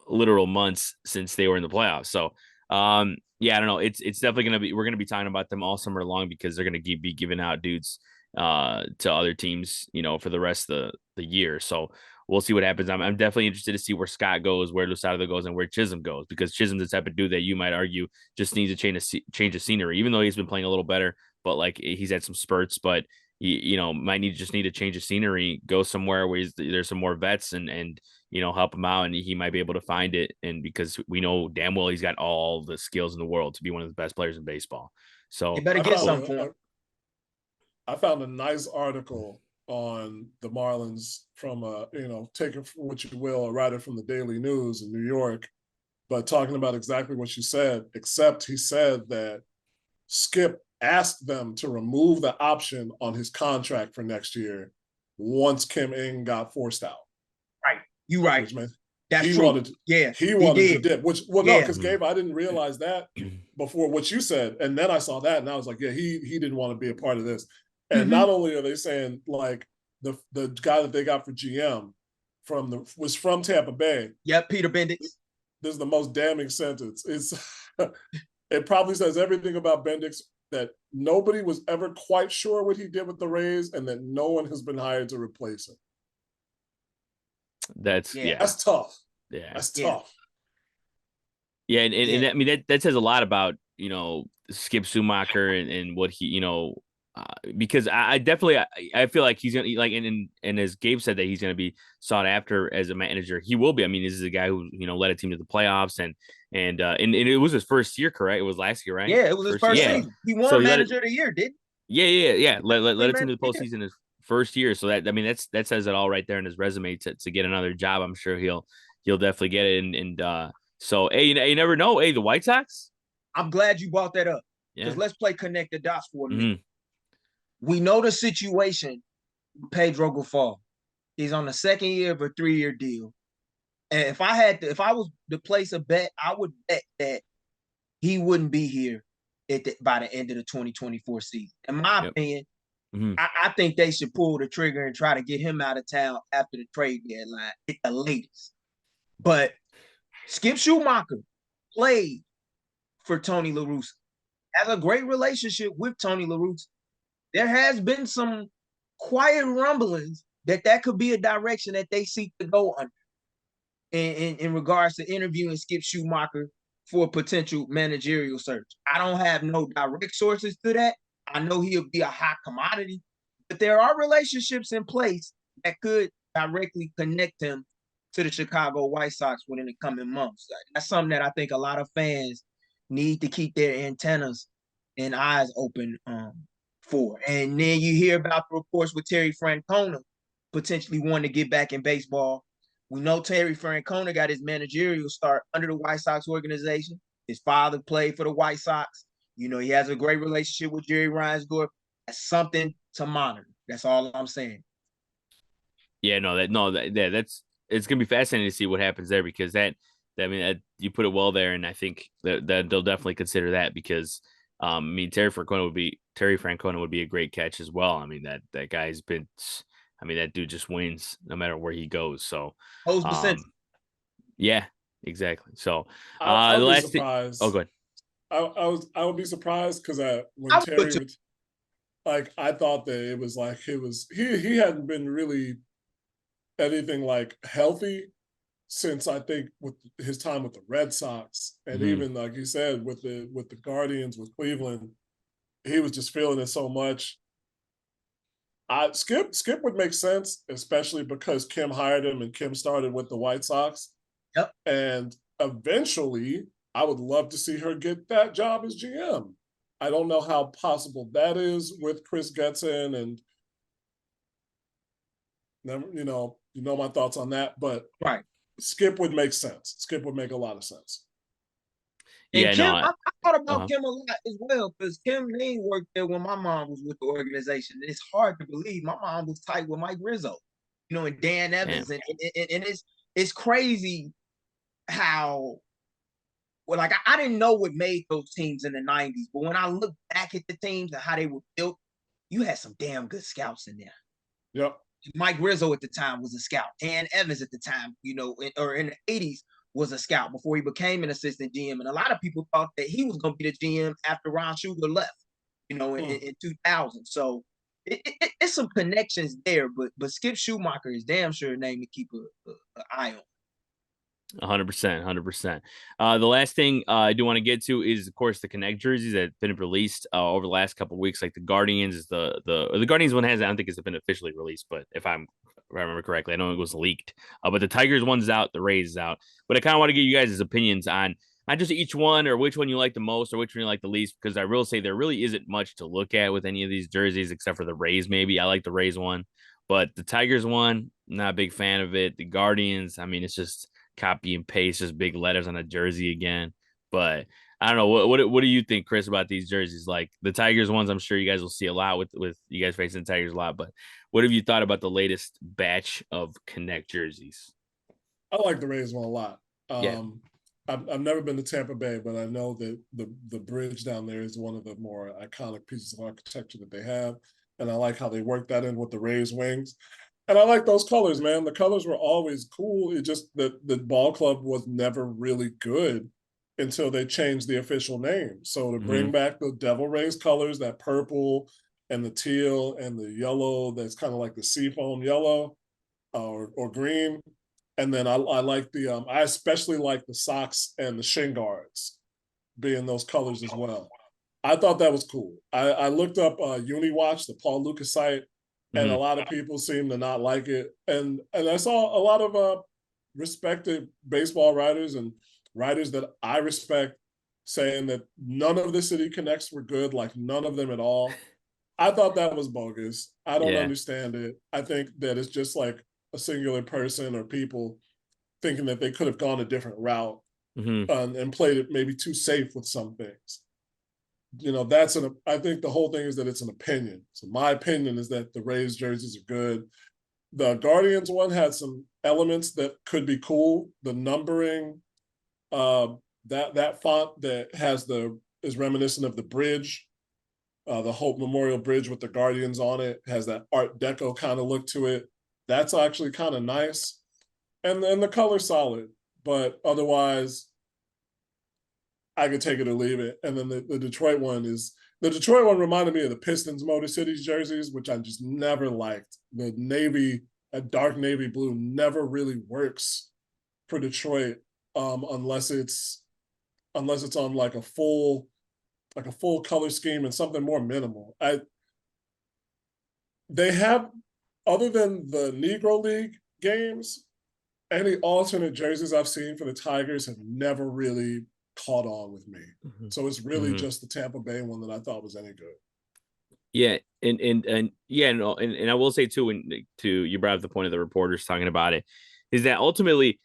literal months since they were in the playoffs. So yeah, I don't know. It's definitely we're gonna be talking about them all summer long, because they're gonna be giving out dudes to other teams, for the rest of the year. So we'll see what happens. I'm definitely interested to see where Scott goes, where Lusardo goes, and where Chisholm goes, because Chisholm's the type of dude that you might argue just needs a change of scenery, even though he's been playing a little better, but like he's had some spurts, but he, might need a change of scenery, go somewhere where there's some more vets and help him out, and he might be able to find it. And because we know damn well he's got all the skills in the world to be one of the best players in baseball. So you better get something. I found a nice article on the Marlins from take it for what you will, a writer from the Daily News in New York, but talking about exactly what you said, except he said that Skip asked them to remove the option on his contract for next year once Kim Ng got forced out. You right. That's he true. wanted to dip. No, because Gabe, I didn't realize that before what you said, and then I saw that, and I was like, yeah, he didn't want to be a part of this. And not only are they saying like the guy that they got for GM was from Tampa Bay. Yep, Peter Bendix. This is the most damning sentence. It probably says everything about Bendix, that nobody was ever quite sure what he did with the Rays, and that no one has been hired to replace him. That's tough. Yeah, that's tough. Yeah, and I mean that says a lot about Skip Schumacher and what he because I definitely I feel like he's gonna like and as Gabe said that he's gonna be sought after as a manager. He will be. I mean, this is a guy who led a team to the playoffs and it was his first year, correct? It was last year, right? Yeah, it was his first season. He won manager of the year, didn't he? Yeah. Let a team to the postseason his first year. So that says it all right there in his resume to get another job. I'm sure he'll definitely get it. And so hey, you never know. Hey, the White Sox. I'm glad you brought that up because let's play connect the dots for a minute. We know the situation with Pedro Grifol. He's on the second year of a 3-year deal. And if I was to place a bet, I would bet that he wouldn't be here by the end of the 2024 season. In my opinion, I think they should pull the trigger and try to get him out of town after the trade deadline at the latest. But Skip Schumacher played for Tony La Russa, has a great relationship with Tony La Russa. There has been some quiet rumblings that could be a direction that they seek to go under in regards to interviewing Skip Schumacher for a potential managerial search. I don't have no direct sources to that. I know he'll be a hot commodity, but there are relationships in place that could directly connect him to the Chicago White Sox within the coming months. That's something that I think a lot of fans need to keep their antennas and eyes open for. And then you hear about the reports with Terry Francona potentially wanting to get back in baseball. We know Terry Francona got his managerial start under the White Sox organization. His father played for the White Sox. He has a great relationship with Jerry Reinsdorf. That's something to monitor. That's all I'm saying. Yeah, that's it's gonna be fascinating to see what happens there because that you put it well there, and I think that they'll definitely consider that because Terry Francona would be a great catch as well. I mean that guy's been. I mean, that dude just wins no matter where he goes. So, yeah, exactly. So, I the would last be surprised. Oh, go ahead. I would be surprised because when Terry, I thought that it was he hadn't been really anything like healthy since I think with his time with the Red Sox and even like you said with the Guardians with Cleveland, he was just feeling it so much. Skip would make sense, especially because Kim hired him and Kim started with the White Sox. Yep. And eventually, I would love to see her get that job as GM. I don't know how possible that is with Chris Getson and my thoughts on that, but right. Skip would make sense. Skip would make a lot of sense. And Kim, I thought about Kim a lot as well because Kim Ning worked there when my mom was with the organization. And it's hard to believe my mom was tight with Mike Rizzo, and Dan Evans. And it's crazy how, I didn't know what made those teams in the 90s. But when I look back at the teams and how they were built, you had some damn good scouts in there. Yep. Mike Rizzo at the time was a scout. Dan Evans at the time, or in the 80s, was a scout before he became an assistant GM. And a lot of people thought that he was going to be the GM after Ron Sugar left, in 2000. So it's some connections there, but Skip Schumacher is damn sure a name to keep an eye on. 100%. The last thing I do want to get to is, of course, the Connect jerseys that have been released over the last couple of weeks. Like the Guardians is the Guardians one I don't think it's been officially released, but if I remember correctly, I know it was leaked. But the Tigers one's out, the Rays is out. But I kind of want to get you guys' opinions on not just each one or which one you like the most or which one you like the least, because I will say there really isn't much to look at with any of these jerseys except for the Rays. Maybe I like the Rays one, but the Tigers one, not a big fan of it. The Guardians, I mean, it's just copy and paste, just big letters on a jersey again. But I don't know. What do you think, Chris, about these jerseys? Like the Tigers ones, I'm sure you guys will see a lot with you guys facing the Tigers a lot. But what have you thought about the latest batch of Connect jerseys? I like the Rays one a lot. Yeah. I've never been to Tampa Bay, but I know that the bridge down there is one of the more iconic pieces of architecture that they have. And I like how they work that in with the Rays wings. And I like those colors, man. The colors were always cool. It just that the ball club was never really good until they changed the official name. So to bring back the Devil Rays colors, that purple and the teal and the yellow, that's kind of like the seafoam yellow or green. And then I like I especially like the socks and the shin guards being those colors as well. I thought that was cool. I looked up UniWatch, the Paul Lucas site, and a lot of people seem to not like it. And I saw a lot of respected baseball writers and writers that I respect saying that none of the City Connects were good, like none of them at all. I thought that was bogus. I don't understand it. I think that it's just like a singular person or people thinking that they could have gone a different route and played it maybe too safe with some things. You know, I think the whole thing is that it's an opinion. So my opinion is that the Rays jerseys are good. The Guardians one had some elements that could be cool. The numbering, that font that is reminiscent of the bridge, the Hope Memorial Bridge with the Guardians on it, has that Art Deco kind of look to it. That's actually kind of nice. And then the color's solid, but otherwise, I could take it or leave it. And then the Detroit one reminded me of the Pistons Motor Cities jerseys, which I just never liked. The navy, a dark navy blue, never really works for Detroit unless it's on like a full color scheme and something more minimal. They have, other than the Negro League games, any alternate jerseys I've seen for the Tigers have never really caught on with me. So it's really just the Tampa Bay one that I thought was any good. Yeah, and I will say too, you brought up the point of the reporters talking about it, is that ultimately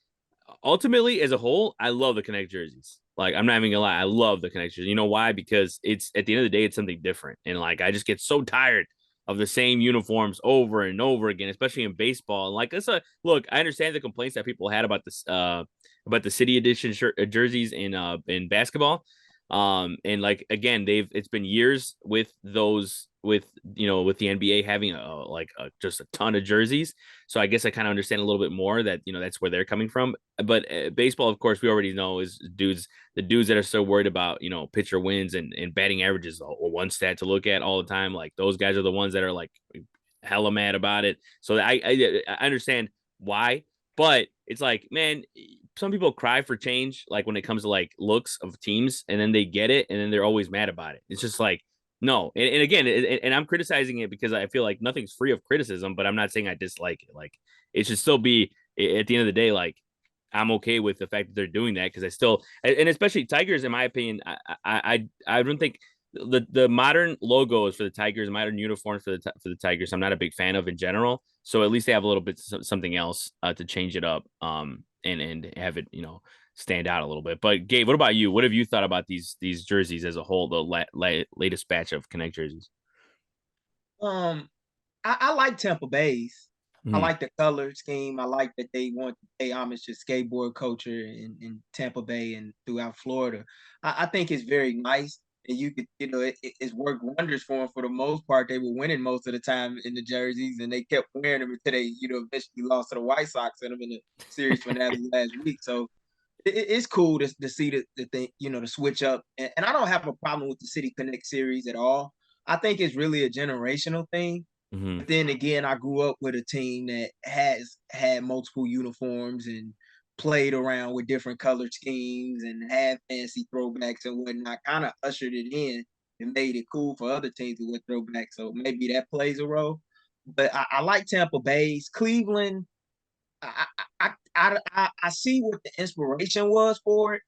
as a whole, I love the Connect jerseys. Like, I'm not even gonna lie, I love the Connect jerseys. You know why? Because it's, at the end of the day, it's something different, and like I just get so tired of the same uniforms over and over again, especially in baseball. And like, look, I understand the complaints that people had about this about the city edition jerseys in basketball. And like, again, it's been years with those, with the NBA having just a ton of jerseys. So I guess I kind of understand a little bit more that, that's where they're coming from. But baseball, of course, we already know is the dudes that are so worried about, pitcher wins and batting averages, one stat to look at all the time. Like, those guys are the ones that are like hella mad about it. So I understand why, but it's like, man, some people cry for change, like when it comes to like looks of teams, and then they get it, and then they're always mad about it. It's just like, no. And again, and I'm criticizing it because I feel like nothing's free of criticism, but I'm not saying I dislike it. Like, it should still be, at the end of the day, like, I'm okay with the fact that they're doing that, because I still, and especially Tigers, in my opinion, I don't think the modern logos for the Tigers, modern uniforms for the Tigers, I'm not a big fan of in general. So at least they have a little bit something else to change it up, and have it, stand out a little bit. But Gabe, what about you? What have you thought about these jerseys as a whole, the latest batch of Connect jerseys? I like Tampa Bay's. I like the color scheme. I like that they want to pay homage to skateboard culture in Tampa Bay and throughout Florida. I think it's very nice. And you could, it's worked wonders for them for the most part. They were winning most of the time in the jerseys, and they kept wearing them until they, eventually lost to the White Sox and them in the series finale last week. So it's cool to see the thing, to switch up. And I don't have a problem with the City Connect series at all. I think it's really a generational thing. But then again, I grew up with a team that has had multiple uniforms and played around with different color schemes and had fancy throwbacks and whatnot, kind of ushered it in and made it cool for other teams to wear throwbacks. So maybe that plays a role. But I like Tampa Bay's. Cleveland, I see what the inspiration was for it.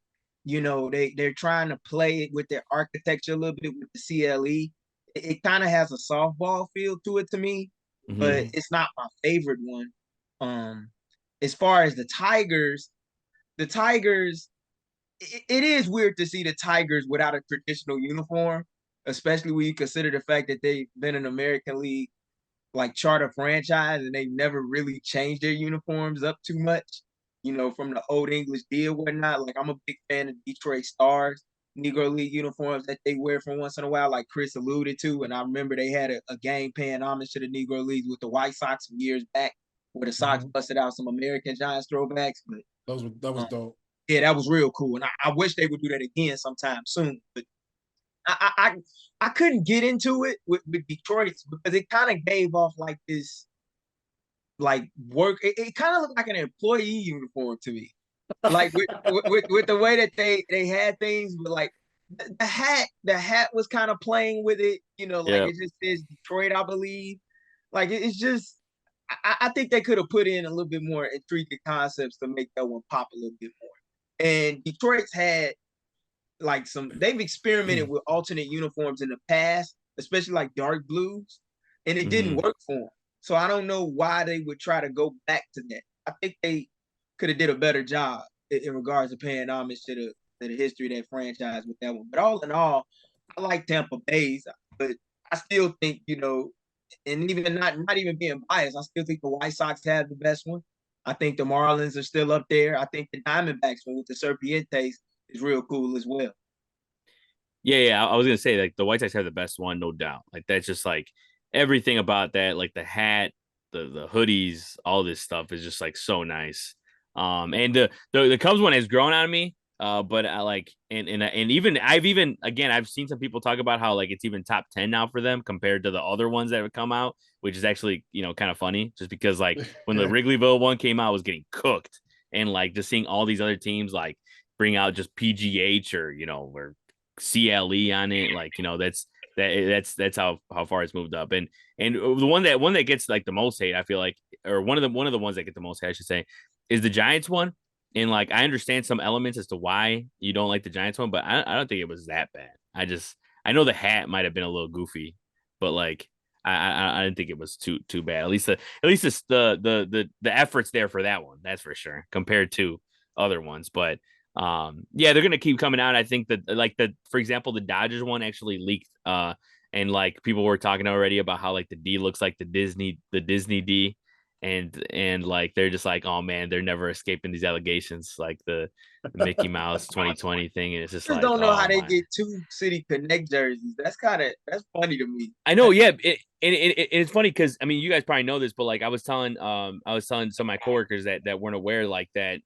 They're trying to play it with their architecture a little bit with the CLE. It kind of has a softball feel to it to me, but it's not my favorite one. As far as the Tigers, it is weird to see the Tigers without a traditional uniform, especially when you consider the fact that they've been an American League like charter franchise and they've never really changed their uniforms up too much. from the Old English D or whatnot. Like, I'm a big fan of Detroit Stars, Negro League uniforms that they wear from once in a while, like Chris alluded to. And I remember they had a game paying homage to the Negro Leagues with the White Sox some years back, where the Sox busted out some American Giants throwbacks. But that was dope. Yeah, that was real cool. And I wish they would do that again sometime soon. But I couldn't get into it with Detroit because it kind of gave off like this like work. It kind of looked like an employee uniform to me. Like with the way that they had things, but like the hat was kind of playing with it, like it just says Detroit, I believe. Like it's just I think they could have put in a little bit more intriguing concepts to make that one pop a little bit more. And Detroit's had like they've experimented with alternate uniforms in the past, especially like dark blues, and it didn't work for them. So I don't know why they would try to go back to that. I think they could have did a better job in regards to paying homage to the history of that franchise with that one. But all in all, I like Tampa Bay's, but I still think, and even not even being biased, I still think the White Sox have the best one. I think the Marlins are still up there. I think the Diamondbacks one with the Serpientes is real cool as well. Yeah. I was gonna say like the White Sox have the best one, no doubt. Like that's just like everything about that, like the hat, the hoodies, all this stuff is just like so nice. And the Cubs one has grown on me. But I like and even I've seen some people talk about how like it's even top 10 now for them compared to the other ones that have come out, which is actually kind of funny just because like when the Wrigleyville one came out, I was getting cooked, and like just seeing all these other teams like bring out just PGH or or CLE on it, like that's how far it's moved up. And the one that gets like the most hate, I feel like, or one of the ones that get the most hate, I should say, is the Giants one. And like I understand some elements as to why you don't like the Giants one, but I don't think it was that bad. I know the hat might have been a little goofy, but like I didn't think it was too bad. At least the efforts there for that one, that's for sure, compared to other ones. But they're gonna keep coming out. I think that like for example, the Dodgers one actually leaked, and like people were talking already about how like the D looks like the Disney D. And like they're just like, oh man, they're never escaping these allegations, like the Mickey Mouse 2020 thing. And it's just like, don't know how they get 2 City Connect jerseys. That's funny to me. I know, yeah. It's funny because I mean, you guys probably know this, but like I was telling some of my coworkers that weren't aware, like that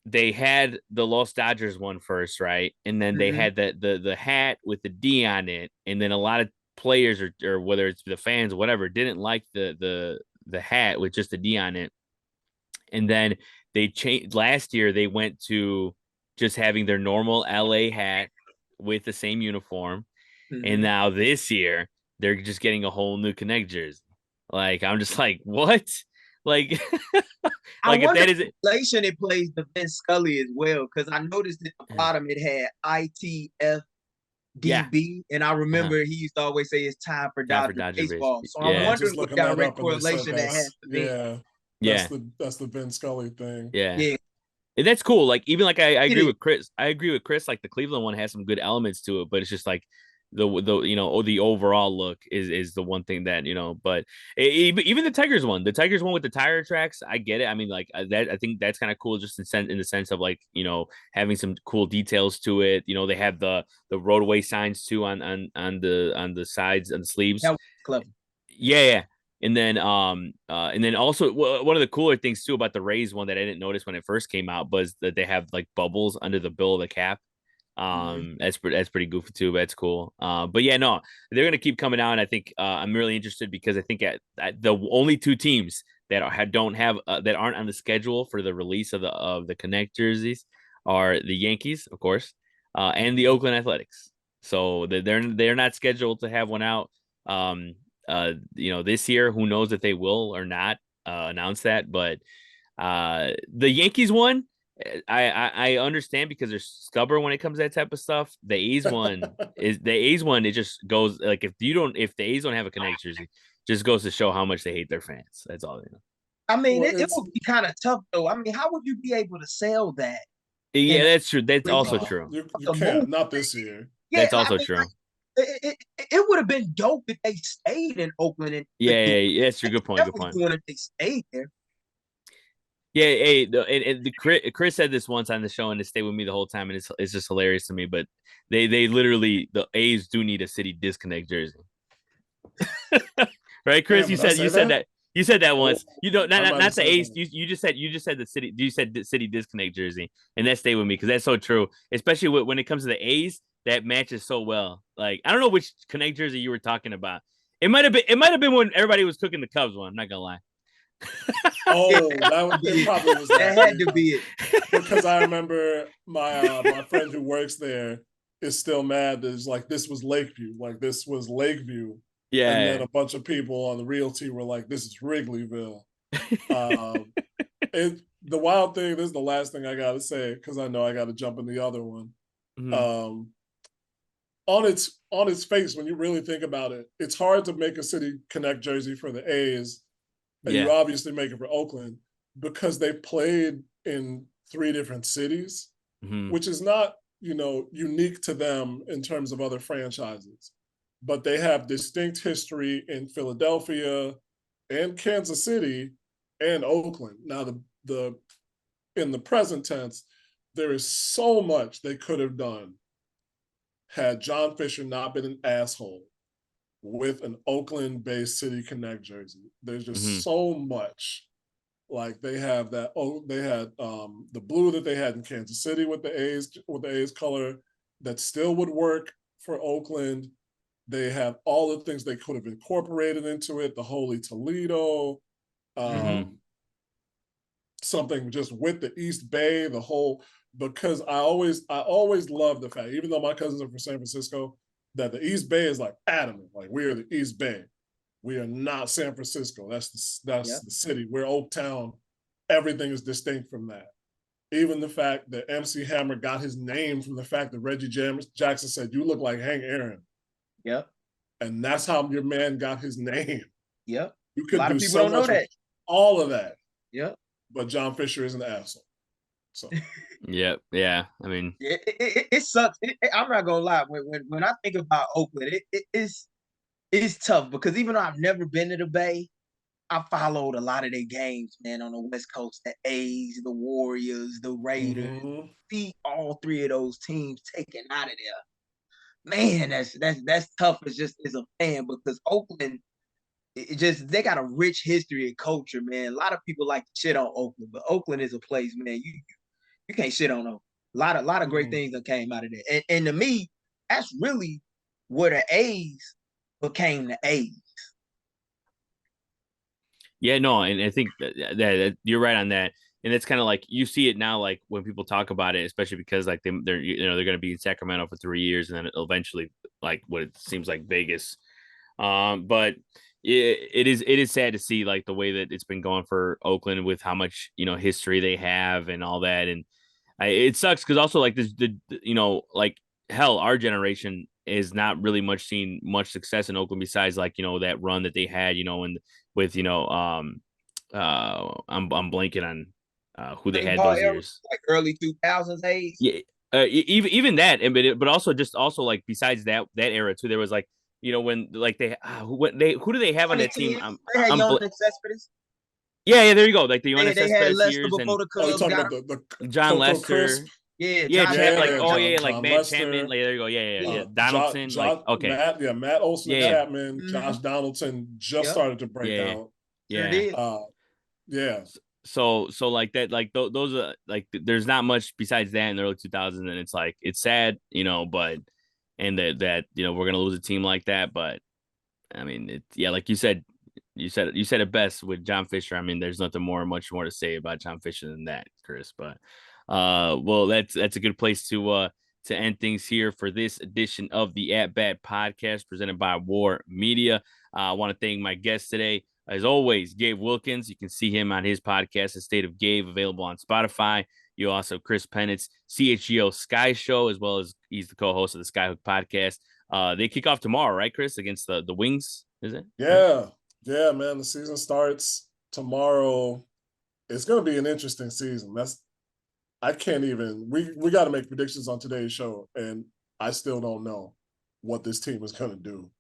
they had the Los Dodgers one first, right? And then they had the hat with the D on it, and then a lot of players or whether it's the fans or whatever didn't like the hat with just a D on it. And then they changed last year. They went to just having their normal LA hat with the same uniform. And now this year they're just getting a whole new Connect jersey. Like, I'm just like, what? Like, like if that is it. Relation it plays to Vince Scully as well. Cause I noticed at the bottom it had ITF DB, and I remember he used to always say it's time for Dodger baseball. So I'm wondering what direct correlation that has to be. That's the Vin Scully thing. Yeah. And that's cool. Like even like I agree with Chris. I agree with Chris. Like the Cleveland one has some good elements to it, but it's just like the overall look is the one thing that But even the Tigers one with the tire tracks, I get it. I mean, like that. I think that's kind of cool, just in the sense of like having some cool details to it. They have the roadway signs too on the sides and the sleeves. That was clever. Yeah. And then also one of the cooler things too about the Rays one that I didn't notice when it first came out was that they have like bubbles under the bill of the cap. That's pretty goofy too, but that's cool. But yeah, no, they're gonna keep coming out, and I think I'm really interested because I think at the only 2 teams that aren't on the schedule for the release of the Connect jerseys are the Yankees, of course, and the Oakland Athletics. So they're not scheduled to have one out. This year, who knows if they will or not announce that, but the Yankees one, I understand because they're stubborn when it comes to that type of stuff. The A's one it just goes like if the A's don't have a Connect jersey, just goes to show how much they hate their fans. That's all they know. I mean, it would be kind of tough though. I mean, how would you be able to sell that? Yeah, that's true. That's also true. You can't, not this year. Yeah, that's also true. It would have been dope if they stayed in Oakland. Yeah, that's a good point. Good point. If they stayed there. Yeah, hey, Chris said this once on the show, and it stayed with me the whole time, and it's just hilarious to me. But they literally, the A's do need a city disconnect jersey, right, Chris? Damn, did I say that? You said that Oh, once. You don't I might not have the said A's. that. You just said the city. You said the city disconnect jersey, and that stayed with me because that's so true. Especially when it comes to the A's, that matches so well. Like I don't know which connect jersey you were talking about. It might have been when everybody was cooking the Cubs one. I'm not gonna lie. Oh, it probably was That that. had to be it. Because I remember my friend who works there is still mad. Is like this was Lakeview, and then Yeah. a bunch of people on the realty were like, "This is Wrigleyville." Um, the wild thing. This is the last thing I gotta say because I know I got to jump in the other one. Mhm. On its face, when you really think about it, it's hard to make a City Connect jersey for the A's, and you Yeah. obviously make it for Oakland because they played in 3 different cities, Mhm. which is not, unique to them in terms of other franchises. But they have distinct history in Philadelphia and Kansas City and Oakland. Now the in the present tense, there is so much they could have done had John Fisher not been an asshole with an Oakland-based City Connect jersey. There's Mhm. just so much. Like they have that. Oh, they had the blue that they had in Kansas City with the A's color that still would work for Oakland. They have all the things they could have incorporated into it. The Holy Toledo, Mhm. um, something just with the East Bay, the whole. Because I always love the fact, even though my cousins are from San Francisco, that the East Bay is like adamant, like we are the East Bay. We are not San Francisco. That's Yep. the city. We're Oaktown. Everything is distinct from that. Even the fact that MC Hammer got his name from the fact that Reggie Jackson said, "You look like Hank Aaron," Yep. and that's how your man got his name. Yep. You A could lot of do people so don't know much with that. all of that, Yep. but John Fisher is an asshole. So Yep. Yeah. I mean, It sucks. I'm not gonna lie. When I think about Oakland, it's tough because even though I've never been to the Bay, I followed a lot of their games, man, on the West Coast. The A's, the Warriors, the Raiders. mm-hmm. See all 3 of those teams taken out of there. Man, that's tough as just as a fan because Oakland, it just they got a rich history and culture, man. A lot of people like to shit on Oakland, but Oakland is a place, man. You can't shit on them. A lot of great Mm-hmm. things that came out of there. And to me, that's really where the A's became the A's. yeah, no, and I think that you're right on that. And it's kind of like you see it now, like when people talk about it, especially because like they're going to be in Sacramento for 3 years, and then eventually like what it seems like Vegas. But it is sad to see like the way that it's been going for Oakland with how much history they have and all that, and it sucks because also like like hell, our generation is not really much seen much success in Oakland besides like that run that they had and with I'm blanking on who they Green had ball those era, years. like early 2000s A's. Yeah, even that, and but also like besides that era too, there was like when like who do they have on that team? 2010, they had Young Cespedes. Yeah, there you go, like the They, Yoenis they had Cespedes Lester years before and the Oh, you're Cubs talking got about him. the John Coco Crisp? Lester. Yeah, Yeah, Josh Chap, like Yeah, Hader. like John Matt Chapman. Lester. Like there you go. Yeah. Yeah. Donaldson. Like okay. Matt Olson and Yeah, Chapman, Mm-hmm. Josh Donaldson just Yep. started to break yeah, out. Sure yeah. did. Yeah. So like that, like those are like there's not much besides that in the early 2000s, and it's like it's sad, but and that we're gonna lose a team like that, but I mean like you said it best with John Fisher. I mean, there's nothing much more to say about John Fisher than that, Chris. But well, that's a good place to end things here for this edition of the At Bat Podcast presented by War Media. I want to thank my guest today, as always, Gabe Wilkins. You can see him on his podcast, The State of Gabe, available on Spotify. You also have Chris Pennett's CHGO Sky Show, as well as he's the co-host of the SkyHook Podcast. They kick off tomorrow, right, Chris, against the Wings, is it? Right? Yeah, man. The season starts tomorrow. It's gonna be an interesting season. I can't even we gotta make predictions on today's show, and I still don't know what this team is gonna do.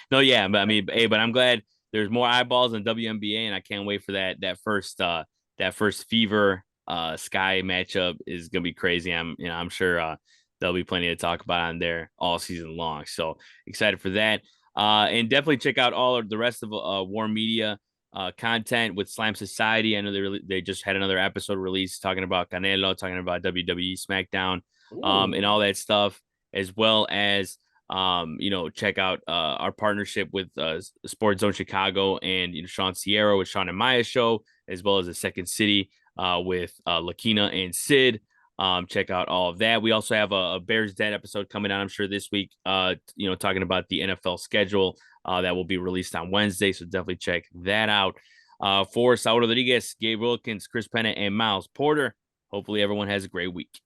No, yeah, but I mean, hey, but I'm glad there's more eyeballs in WNBA, and I can't wait for that first that first Fever Sky matchup is gonna be crazy. I'm sure there'll be plenty to talk about on there all season long. So excited for that. And definitely check out all of the rest of War Media content with Slam Society. I know they just had another episode released talking about Canelo, talking about WWE SmackDown, and all that stuff, as well as check out our partnership with Sports Zone Chicago and Sean Sierra with Sean and Maya show, as well as the Second City with Lakina and Sid. Check out all of that. We also have a Bears Den episode coming out, I'm sure, this week, talking about the NFL schedule that will be released on Wednesday. So definitely check that out. For Saul Rodriguez, Gabe Wilkins, Chris Pena, and Miles Porter, hopefully everyone has a great week.